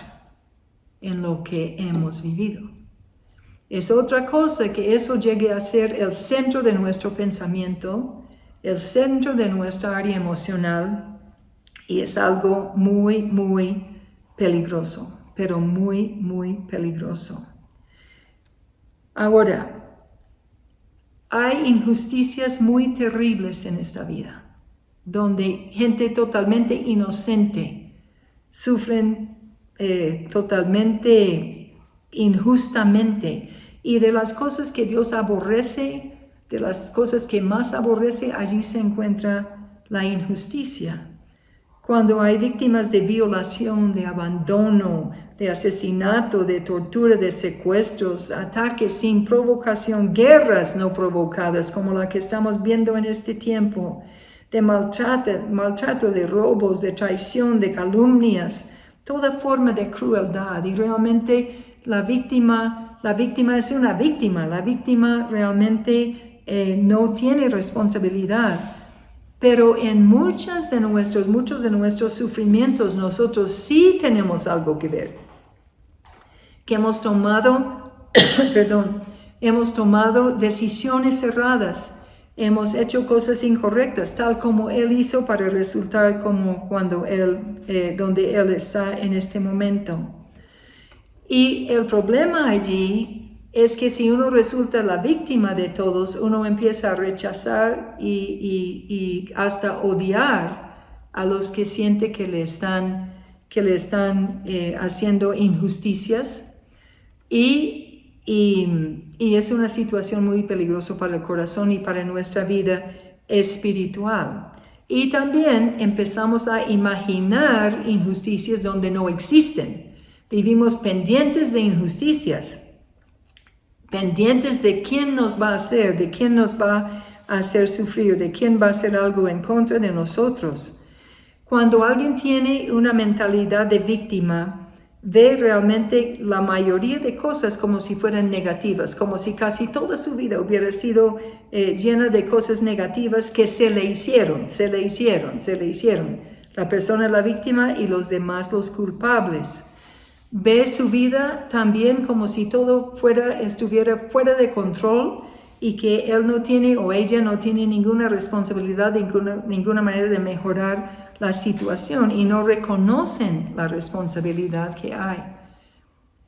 en lo que hemos vivido. Es otra cosa que eso llegue a ser el centro de nuestro pensamiento, el centro de nuestra área emocional, y es algo muy, muy peligroso, pero muy, muy peligroso. Ahora, hay injusticias muy terribles en esta vida, donde gente totalmente inocente sufren totalmente injustamente. Y de las cosas que Dios aborrece, de las cosas que más aborrece, allí se encuentra la injusticia. Cuando hay víctimas de violación, de abandono, de asesinato, de tortura, de secuestros, ataques sin provocación, guerras no provocadas como la que estamos viendo en este tiempo, de maltrato, de robos, de traición, de calumnias, toda forma de crueldad. Y realmente la víctima es una víctima, la víctima realmente no tiene responsabilidad. Pero en muchos de nuestros sufrimientos nosotros sí tenemos algo que ver. Que hemos tomado decisiones erradas, hemos hecho cosas incorrectas, tal como Él hizo para resultar como donde Él está en este momento. Y el problema allí es que si uno resulta la víctima de todos, uno empieza a rechazar y hasta odiar a los que siente que le están haciendo injusticias. Y es una situación muy peligrosa para el corazón y para nuestra vida espiritual. Y también empezamos a imaginar injusticias donde no existen. Vivimos pendientes de injusticias, pendientes de quién nos va a hacer, de quién nos va a hacer sufrir, de quién va a hacer algo en contra de nosotros. Cuando alguien tiene una mentalidad de víctima, ve realmente la mayoría de cosas como si fueran negativas, como si casi toda su vida hubiera sido llena de cosas negativas que se le hicieron. La persona la víctima y los demás los culpables. ve su vida también como si todo estuviera fuera de control y que él no tiene o ella no tiene ninguna responsabilidad, ninguna manera de mejorar la situación y no reconocen la responsabilidad que hay.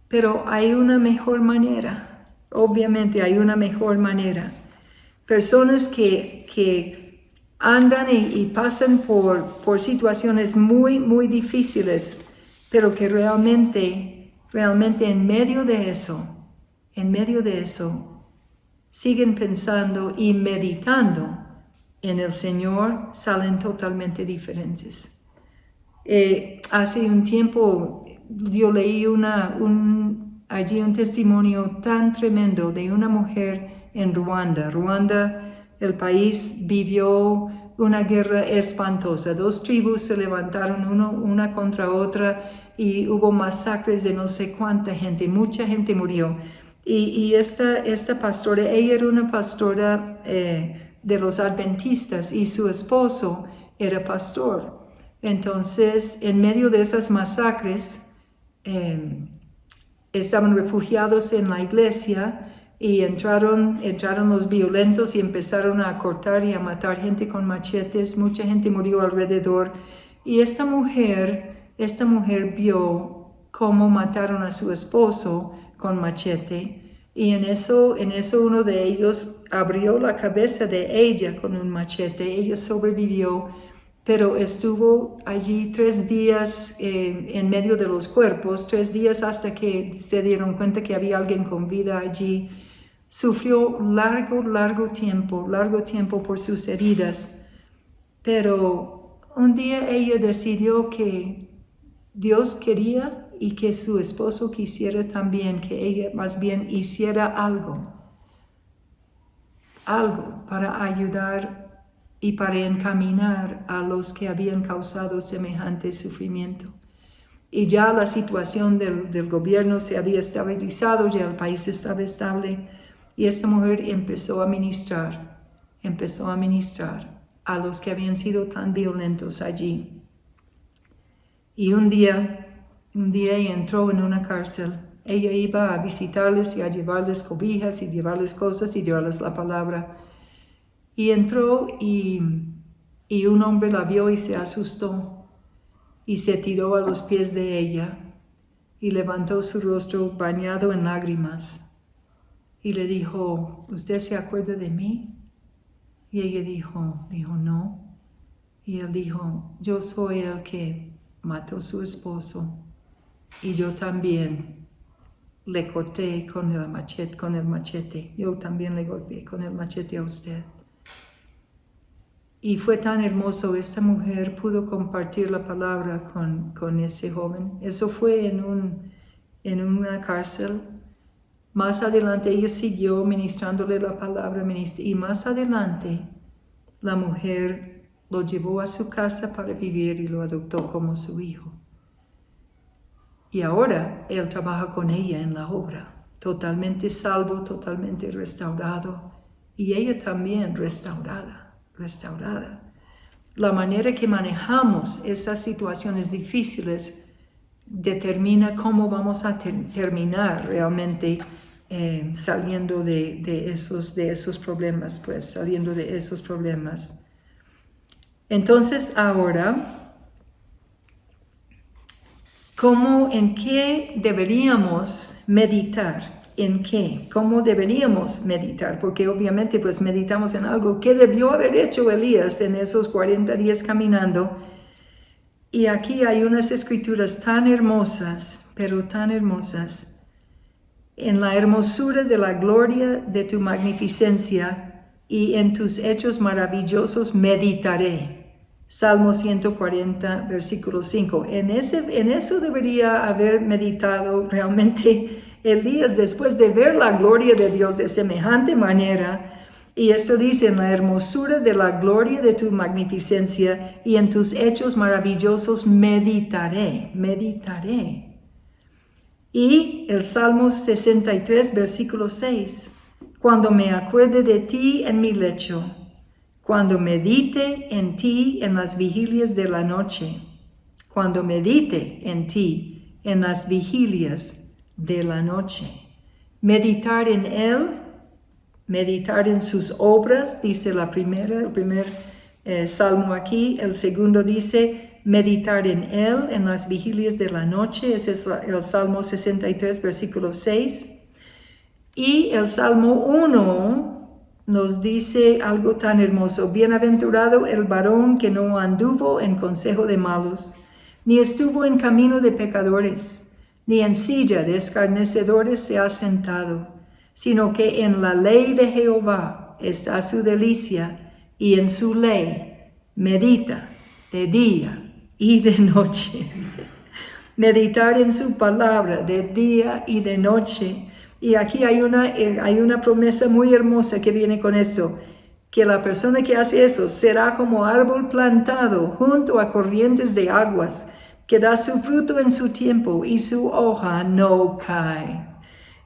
Pero hay una mejor manera, obviamente hay una mejor manera. Personas que andan y pasan por situaciones muy, muy difíciles, pero que realmente en medio de eso, siguen pensando y meditando en el Señor, salen totalmente diferentes. Hace un tiempo yo leí allí un testimonio tan tremendo de una mujer en Ruanda. Ruanda, el país, vivió una guerra espantosa. 2 tribus se levantaron una contra otra y hubo masacres de no sé cuánta gente. Mucha gente murió. Y esta pastora, ella era una pastora de los adventistas y su esposo era pastor. Entonces, en medio de esas masacres, estaban refugiados en la iglesia y entraron los violentos y empezaron a cortar y a matar gente con machetes. Mucha gente murió alrededor. Y esta mujer vio cómo mataron a su esposo con machete, y en eso uno de ellos abrió la cabeza de ella con un machete. Ella sobrevivió, pero estuvo allí 3 días en medio de los cuerpos, 3 días hasta que se dieron cuenta que había alguien con vida allí. Sufrió largo tiempo por sus heridas, pero un día ella decidió que Dios quería y que su esposo quisiera también, que ella más bien hiciera algo para ayudar y para encaminar a los que habían causado semejante sufrimiento. Y ya la situación del gobierno se había estabilizado, ya el país estaba estable, y esta mujer empezó a ministrar a los que habían sido tan violentos allí. Y un día ella entró en una cárcel. Ella iba a visitarles y a llevarles cobijas y llevarles cosas y llevarles la palabra. Y entró y un hombre la vio y se asustó y se tiró a los pies de ella y levantó su rostro bañado en lágrimas y le dijo: ¿usted se acuerda de mí? Y ella dijo, no. Y él dijo: yo soy el que mató a su esposo. Y yo también le corté con el machete. Yo también le golpeé con el machete a usted. Y fue tan hermoso. Esta mujer pudo compartir la palabra con ese joven. Eso fue en una cárcel. Más adelante ella siguió ministrándole la palabra. Y más adelante la mujer lo llevó a su casa para vivir y lo adoptó como su hijo. Y ahora él trabaja con ella en la obra, totalmente salvo, totalmente restaurado. Y ella también restaurada. La manera que manejamos esas situaciones difíciles determina cómo vamos a terminar realmente saliendo de esos problemas, saliendo de esos problemas. Entonces ahora, ¿en qué deberíamos meditar? ¿En qué? ¿Cómo deberíamos meditar? Porque obviamente meditamos en algo que debió haber hecho Elías en esos 40 días caminando. Y aquí hay unas escrituras tan hermosas, pero tan hermosas. En la hermosura de la gloria de tu magnificencia y en tus hechos maravillosos meditaré. Salmo 140, versículo 5. En eso debería haber meditado realmente Elías después de ver la gloria de Dios de semejante manera. Y esto dice: en la hermosura de la gloria de tu magnificencia y en tus hechos maravillosos meditaré. Y el Salmo 63, versículo 6. Cuando me acuerde de ti en mi lecho, cuando medite en ti en las vigilias de la noche, cuando medite en ti en las vigilias de la noche. Meditar en Él, meditar en sus obras, dice el primer salmo aquí. El segundo dice meditar en Él en las vigilias de la noche. Ese es el Salmo 63, versículo 6. Y el Salmo 1 nos dice algo tan hermoso. Bienaventurado el varón que no anduvo en consejo de malos, ni estuvo en camino de pecadores, ni en silla de escarnecedores se ha sentado, sino que en la ley de Jehová está su delicia, y en su ley medita de día y de noche. Meditar en su palabra de día y de noche. Y aquí hay una promesa muy hermosa que viene con esto, que la persona que hace eso será como árbol plantado junto a corrientes de aguas, que da su fruto en su tiempo y su hoja no cae.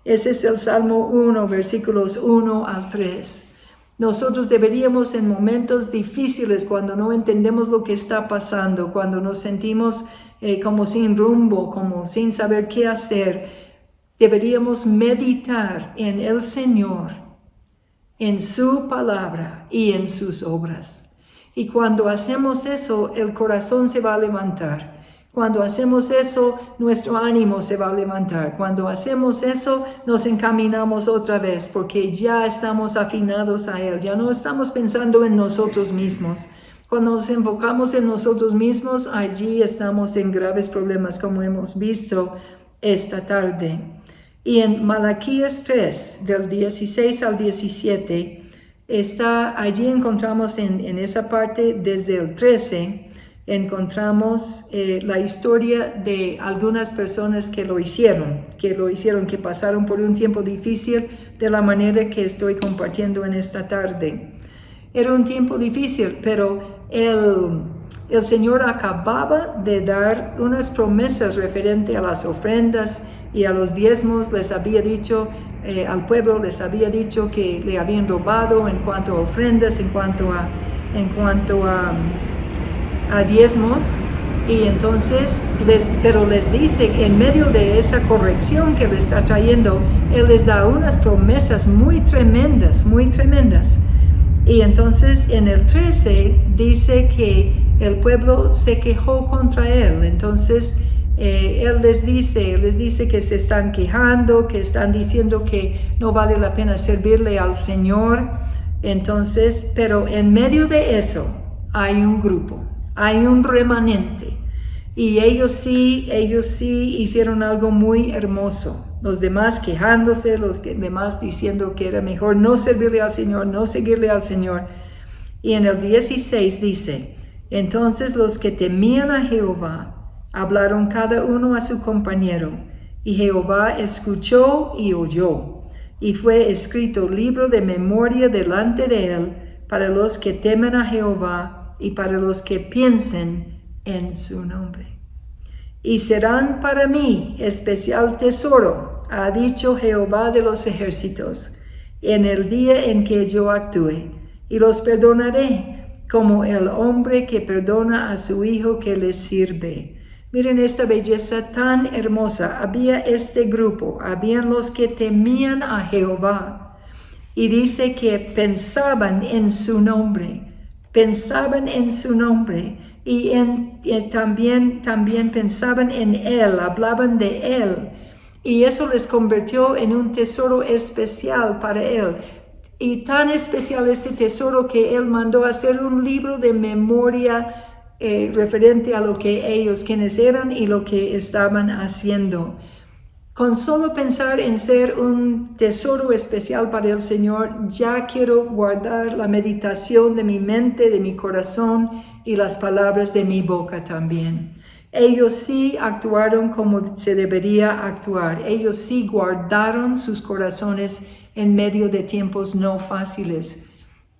Ese es el Salmo 1, versículos 1 al 3. Nosotros deberíamos en momentos difíciles, cuando no entendemos lo que está pasando, cuando nos sentimos como sin rumbo, como sin saber qué hacer, deberíamos meditar en el Señor, en su palabra y en sus obras. Y cuando hacemos eso, el corazón se va a levantar. Cuando hacemos eso, nuestro ánimo se va a levantar. Cuando hacemos eso, nos encaminamos otra vez porque ya estamos afinados a Él. Ya no estamos pensando en nosotros mismos. Cuando nos enfocamos en nosotros mismos, allí estamos en graves problemas, como hemos visto esta tarde. Y en Malaquías 3, del 16 al 17, allí encontramos en esa parte, desde el 13, encontramos la historia de algunas personas que lo hicieron, que pasaron por un tiempo difícil de la manera que estoy compartiendo en esta tarde. Era un tiempo difícil, pero el Señor acababa de dar unas promesas referente a las ofrendas y a los diezmos. Les había dicho al pueblo, les había dicho que le habían robado en cuanto a ofrendas, en cuanto a diezmos. Y entonces pero les dice, en medio de esa corrección que le está trayendo, Él les da unas promesas muy tremendas, muy tremendas. Y entonces en el 13 dice que el pueblo se quejó contra Él. Entonces Él les dice que se están quejando, que están diciendo que no vale la pena servirle al Señor. Entonces, pero en medio de eso hay un grupo, hay un remanente. Y ellos sí hicieron algo muy hermoso. Los demás quejándose, los demás diciendo que era mejor no servirle al Señor, no seguirle al Señor. Y en el 16 dice, entonces los que temían a Jehová hablaron cada uno a su compañero, y Jehová escuchó y oyó, y fue escrito libro de memoria delante de Él para los que temen a Jehová y para los que piensen en su nombre. Y serán para mí especial tesoro, ha dicho Jehová de los ejércitos, en el día en que yo actúe, y los perdonaré como el hombre que perdona a su hijo que le sirve. Miren esta belleza tan hermosa. Había este grupo, habían los que temían a Jehová, y dice que pensaban en su nombre, y también pensaban en Él, hablaban de Él, y eso les convirtió en un tesoro especial para Él. Y tan especial este tesoro que Él mandó hacer un libro de memoria referente a lo que ellos, quienes eran y lo que estaban haciendo. Con solo pensar en ser un tesoro especial para el Señor, ya quiero guardar la meditación de mi mente, de mi corazón y las palabras de mi boca también. Ellos sí actuaron como se debería actuar. Ellos sí guardaron sus corazones en medio de tiempos no fáciles.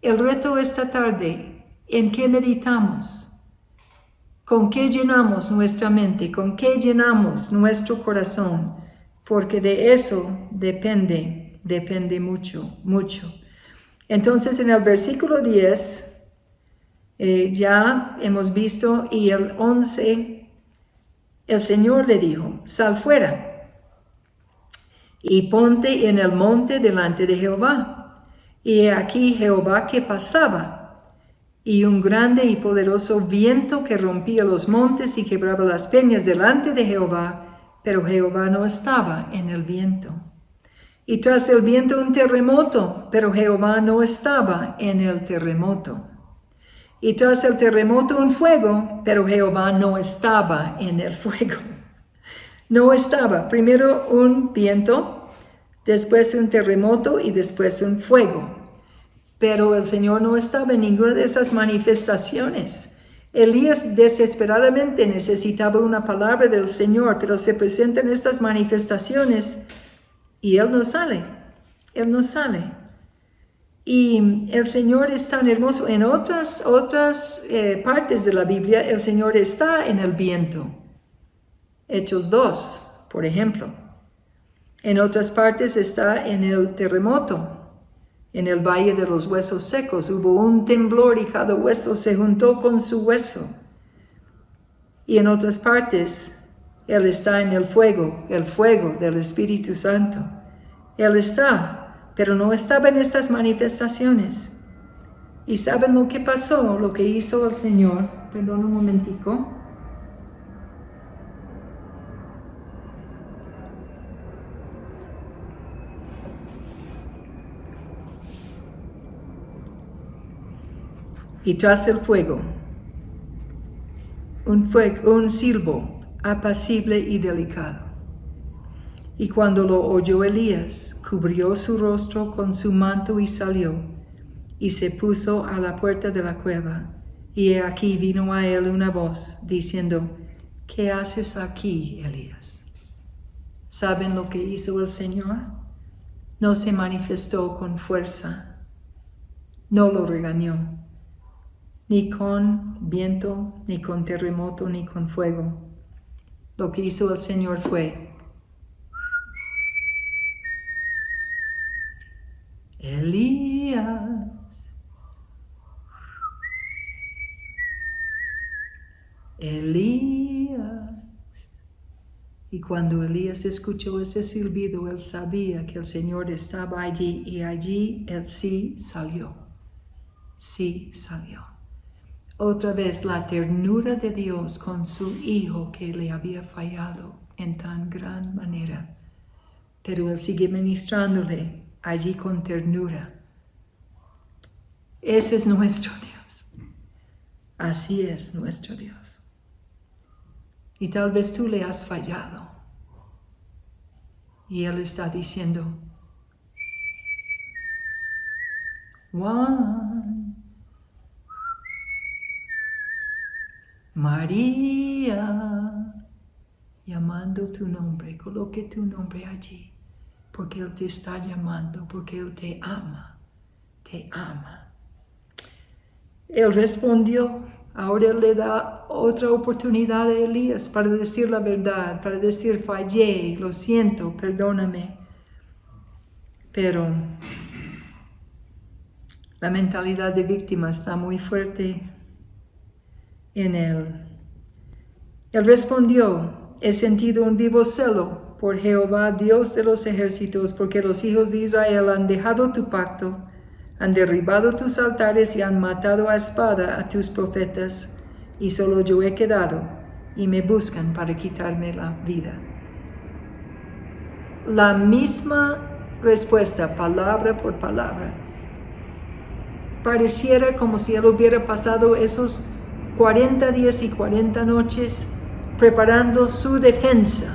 El reto esta tarde, ¿en qué meditamos? ¿Con qué llenamos nuestra mente? ¿Con qué llenamos nuestro corazón? Porque de eso depende mucho, mucho. Entonces en el versículo 10, ya hemos visto, y el 11, El Señor le dijo, sal fuera y ponte en el monte delante de Jehová. Y he aquí Jehová que pasaba, y un grande y poderoso viento que rompía los montes y quebraba las peñas delante de Jehová, pero Jehová no estaba en el viento. Y tras el viento un terremoto, pero Jehová no estaba en el terremoto. Y tras el terremoto un fuego, pero Jehová no estaba en el fuego. No estaba. Primero un viento, después un terremoto y después un fuego. Pero el Señor no estaba en ninguna de esas manifestaciones. Elías desesperadamente necesitaba una palabra del Señor, pero se presentan estas manifestaciones y él no sale. Él no sale. Y el Señor es tan hermoso. En otras partes de la Biblia, el Señor está en el viento. Hechos 2, por ejemplo. En otras partes está en el terremoto. En el valle de los huesos secos hubo un temblor y cada hueso se juntó con su hueso. Y en otras partes, Él está en el fuego del Espíritu Santo. Él está, pero no estaba en estas manifestaciones. ¿Y saben lo que pasó? Lo que hizo el Señor. Perdón un momentico. Y tras el fuego, un silbo apacible y delicado. Y cuando lo oyó Elías, cubrió su rostro con su manto y salió, y se puso a la puerta de la cueva. Y he aquí vino a él una voz, diciendo, ¿qué haces aquí, Elías? ¿Saben lo que hizo el Señor? No se manifestó con fuerza, no lo regañó. Ni con viento, ni con terremoto, ni con fuego. Lo que hizo el Señor fue, Elías, Elías. Y cuando Elías escuchó ese silbido, él sabía que el Señor estaba allí, y allí él sí salió. Sí salió. Otra vez la ternura de Dios con su hijo que le había fallado en tan gran manera. Pero Él sigue ministrándole allí con ternura. Ese es nuestro Dios. Así es nuestro Dios. Y tal vez tú le has fallado. Y Él está diciendo, Juan, María, llamando tu nombre, coloque tu nombre allí, porque Él te está llamando, porque Él te ama, te ama. Él respondió, ahora Él le da otra oportunidad a Elías para decir la verdad, para decir fallé, lo siento, perdóname. Pero la mentalidad de víctima está muy fuerte en él. Él respondió, he sentido un vivo celo por Jehová, Dios de los ejércitos, porque los hijos de Israel han dejado tu pacto, han derribado tus altares y han matado a espada a tus profetas, y solo yo he quedado, y me buscan para quitarme la vida. La misma respuesta, palabra por palabra. Pareciera como si él hubiera pasado esos 40 días y 40 noches preparando su defensa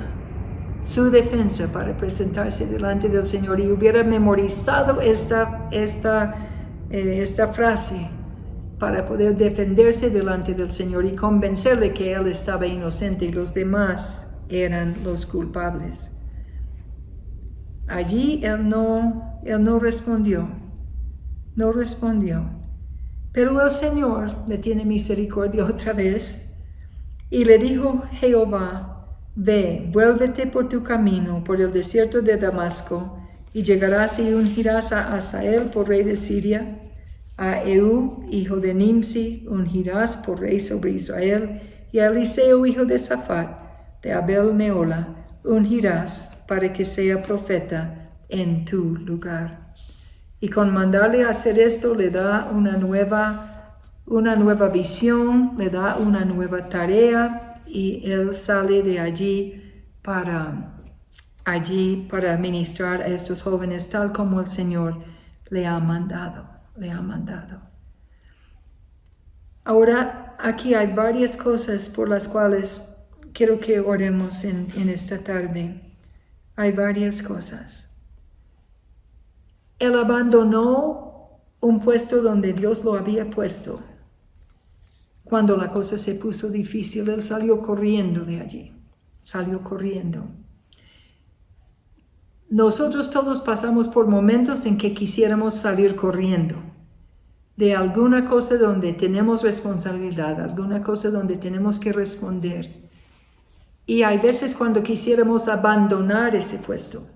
para presentarse delante del Señor, y hubiera memorizado esta frase para poder defenderse delante del Señor y convencerle que él estaba inocente y los demás eran los culpables. Allí él no respondió. No respondió. Pero el Señor le tiene misericordia otra vez y le dijo Jehová, ve, vuélvete por tu camino, por el desierto de Damasco, y llegarás y ungirás a Hazael por rey de Siria, a Ehud, hijo de Nimsi, ungirás por rey sobre Israel, y a Eliseo, hijo de Safat, de Abel Mehola, ungirás para que sea profeta en tu lugar. Y con mandarle a hacer esto le da una nueva visión, le da una nueva tarea y él sale de allí para ministrar a estos jóvenes tal como el Señor le ha mandado. Ahora, aquí hay varias cosas por las cuales quiero que oremos en esta tarde. Hay varias cosas. Él abandonó un puesto donde Dios lo había puesto. Cuando la cosa se puso difícil, él salió corriendo de allí. Salió corriendo. Nosotros todos pasamos por momentos en que quisiéramos salir corriendo de alguna cosa donde tenemos responsabilidad, alguna cosa donde tenemos que responder. Y hay veces cuando quisiéramos abandonar ese puesto,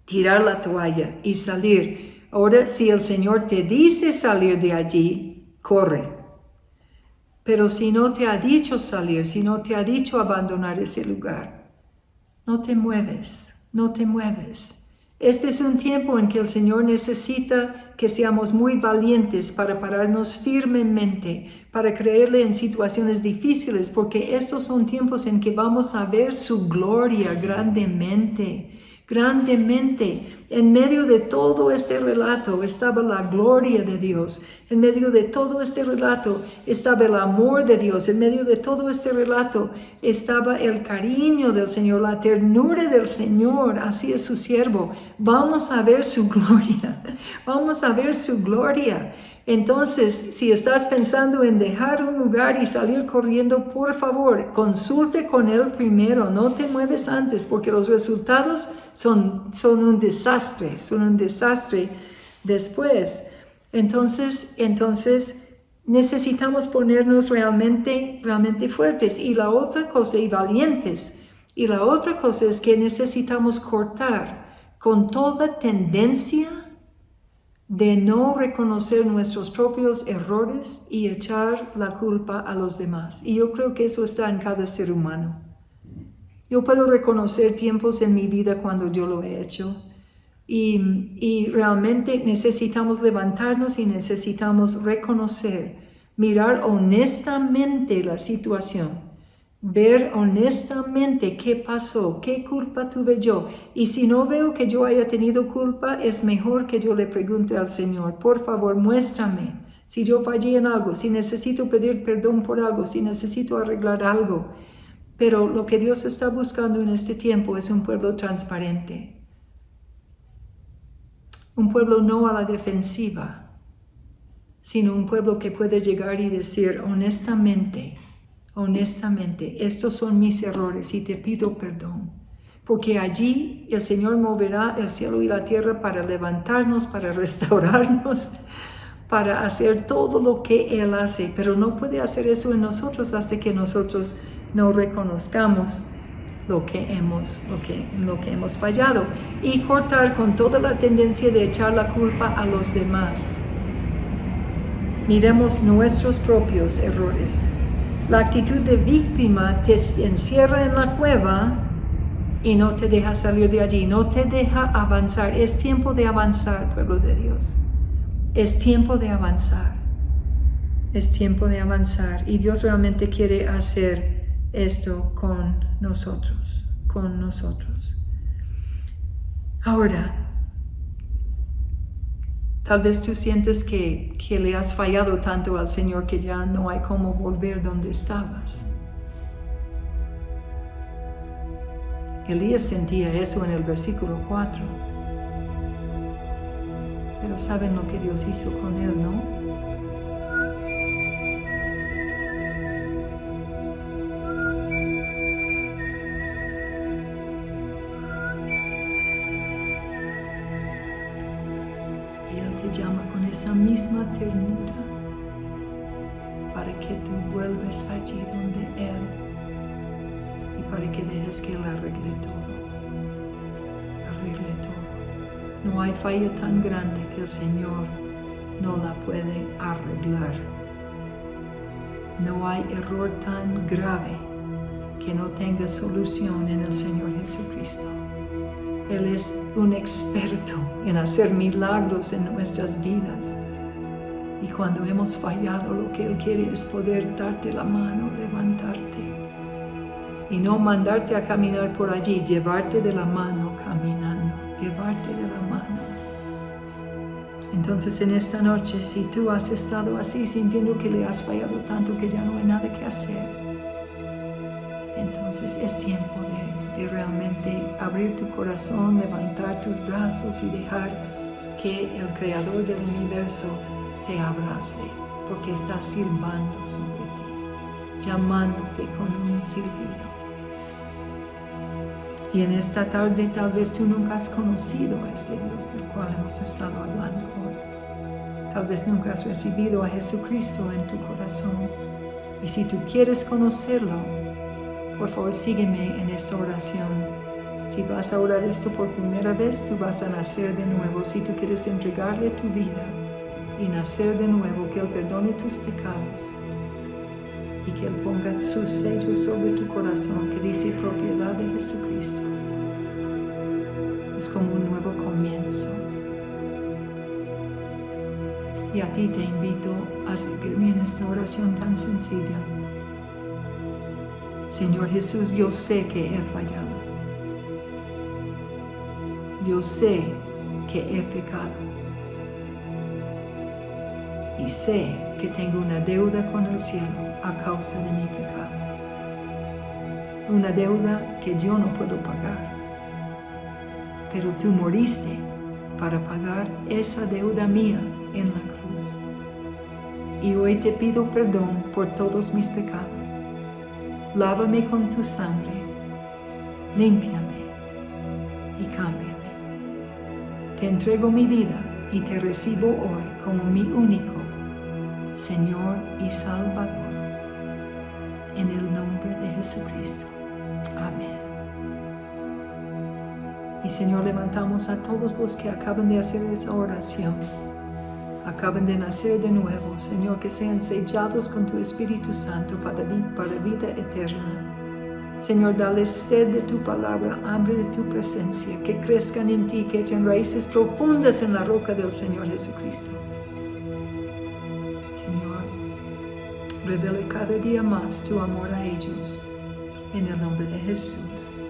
tirar la toalla y salir. Ahora, si el Señor te dice salir de allí, corre. Pero si no te ha dicho salir, si no te ha dicho abandonar ese lugar, no te mueves. Este es un tiempo en que el Señor necesita que seamos muy valientes para pararnos firmemente, para creerle en situaciones difíciles, porque estos son tiempos en que vamos a ver su gloria grandemente. En medio de todo este relato estaba la gloria de Dios. En medio de todo este relato estaba el amor de Dios. En medio de todo este relato estaba el cariño del Señor, la ternura del Señor hacia su siervo. Vamos a ver su gloria. Vamos a ver su gloria. Entonces, si estás pensando en dejar un lugar y salir corriendo, por favor, consulte con Él primero. No te mueves antes, porque los resultados son un desastre después. Entonces necesitamos ponernos realmente fuertes. Y la otra cosa, y valientes. Y la otra cosa es que necesitamos cortar con toda tendencia de no reconocer nuestros propios errores y echar la culpa a los demás. Y yo creo que eso está en cada ser humano. Yo puedo reconocer tiempos en mi vida cuando yo lo he hecho. Y realmente necesitamos levantarnos y necesitamos reconocer, mirar honestamente la situación. Ver honestamente qué pasó, qué culpa tuve yo. Y si no veo que yo haya tenido culpa, es mejor que yo le pregunte al Señor, por favor, muéstrame si yo fallé en algo, si necesito pedir perdón por algo, si necesito arreglar algo. Pero lo que Dios está buscando en este tiempo es un pueblo transparente. Un pueblo no a la defensiva, sino un pueblo que puede llegar y decir honestamente, estos son mis errores y te pido perdón. Porque allí el Señor moverá el cielo y la tierra para levantarnos, para restaurarnos, para hacer todo lo que Él hace. Pero no puede hacer eso en nosotros hasta que nosotros no reconozcamos lo que hemos fallado. Y cortar con toda la tendencia de echar la culpa a los demás. Miremos nuestros propios errores. La actitud de víctima te encierra en la cueva y no te deja salir de allí, no te deja avanzar. Es tiempo de avanzar, pueblo de Dios. Es tiempo de avanzar. Es tiempo de avanzar. Y Dios realmente quiere hacer esto con nosotros. Ahora, tal vez tú sientes que le has fallado tanto al Señor que ya no hay cómo volver donde estabas. Elías sentía eso en el versículo 4. Pero saben lo que Dios hizo con él, ¿no? Llama con esa misma ternura para que tú vuelvas allí donde Él y para que dejes que Él arregle todo. No hay falla tan grande que el Señor no la puede arreglar. No hay error tan grave que no tenga solución en el Señor Jesucristo. Él es un experto en hacer milagros en nuestras vidas. Y cuando hemos fallado, lo que Él quiere es poder darte la mano, levantarte. Y no mandarte a caminar por allí, llevarte de la mano caminando, llevarte de la mano. Entonces en esta noche, si tú has estado así, sintiendo que le has fallado tanto que ya no hay nada que hacer, entonces es tiempo de realmente abrir tu corazón, levantar tus brazos y dejar que el Creador del universo te abrace, porque está silbando sobre ti, llamándote con un silbido. Y en esta tarde tal vez tú nunca has conocido a este Dios del cual hemos estado hablando hoy. Tal vez nunca has recibido a Jesucristo en tu corazón. Y si tú quieres conocerlo, por favor sígueme en esta oración. Si vas a orar esto por primera vez, tú vas a nacer de nuevo. Si tú quieres entregarle tu vida y nacer de nuevo, que Él perdone tus pecados y que Él ponga sus sellos sobre tu corazón que dice propiedad de Jesucristo. Es como un nuevo comienzo. Y a ti te invito a seguirme en esta oración tan sencilla. Señor Jesús, yo sé que he fallado. Yo sé que he pecado. Y sé que tengo una deuda con el cielo a causa de mi pecado. Una deuda que yo no puedo pagar. Pero tú moriste para pagar esa deuda mía en la cruz. Y hoy te pido perdón por todos mis pecados. Lávame con tu sangre, límpiame y cámbiame. Te entrego mi vida y te recibo hoy como mi único Señor y Salvador. En el nombre de Jesucristo. Amén. Y Señor, levantamos a todos los que acaban de hacer esa oración. Acaban de nacer de nuevo, Señor, que sean sellados con tu Espíritu Santo para vida eterna. Señor, dale sed de tu palabra, hambre de tu presencia, que crezcan en ti, que echen raíces profundas en la roca del Señor Jesucristo. Señor, revela cada día más tu amor a ellos, en el nombre de Jesús.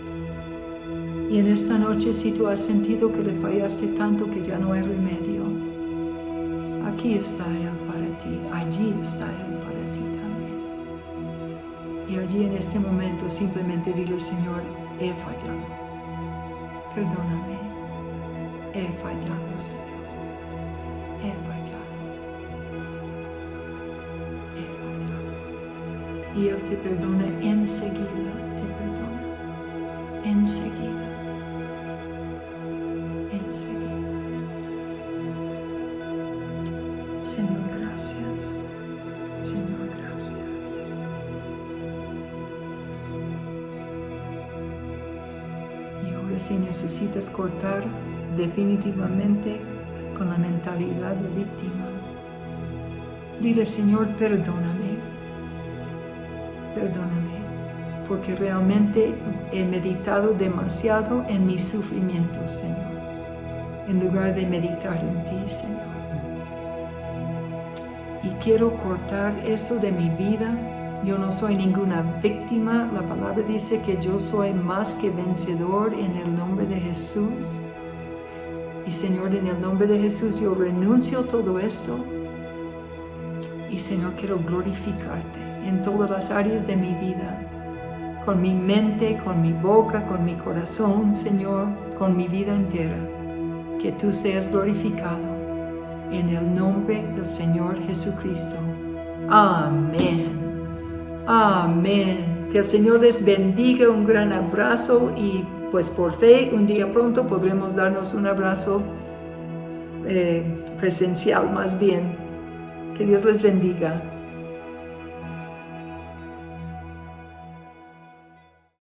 Y en esta noche, si tú has sentido que le fallaste tanto que ya no hay remedio, aquí está Él para ti, allí está Él para ti también. Y allí en este momento simplemente dile, Señor, he fallado. Perdóname. He fallado, Señor. He fallado. He fallado. Y Él te perdona enseguida, te perdona. Enseguida. Enseguida. Señor, gracias. Señor, gracias. Y ahora si necesitas cortar definitivamente con la mentalidad de víctima, dile, Señor, perdóname. Perdóname, porque realmente he meditado demasiado en mis sufrimientos, Señor, en lugar de meditar en ti, Señor. Y quiero cortar eso de mi vida. Yo no soy ninguna víctima. La palabra dice que yo soy más que vencedor en el nombre de Jesús. Y Señor, en el nombre de Jesús yo renuncio a todo esto. Y Señor, quiero glorificarte en todas las áreas de mi vida. Con mi mente, con mi boca, con mi corazón, Señor, con mi vida entera. Que tú seas glorificado. En el nombre del Señor Jesucristo. Amén. Amén. Que el Señor les bendiga. Un gran abrazo y pues por fe un día pronto podremos darnos un abrazo presencial más bien. Que Dios les bendiga.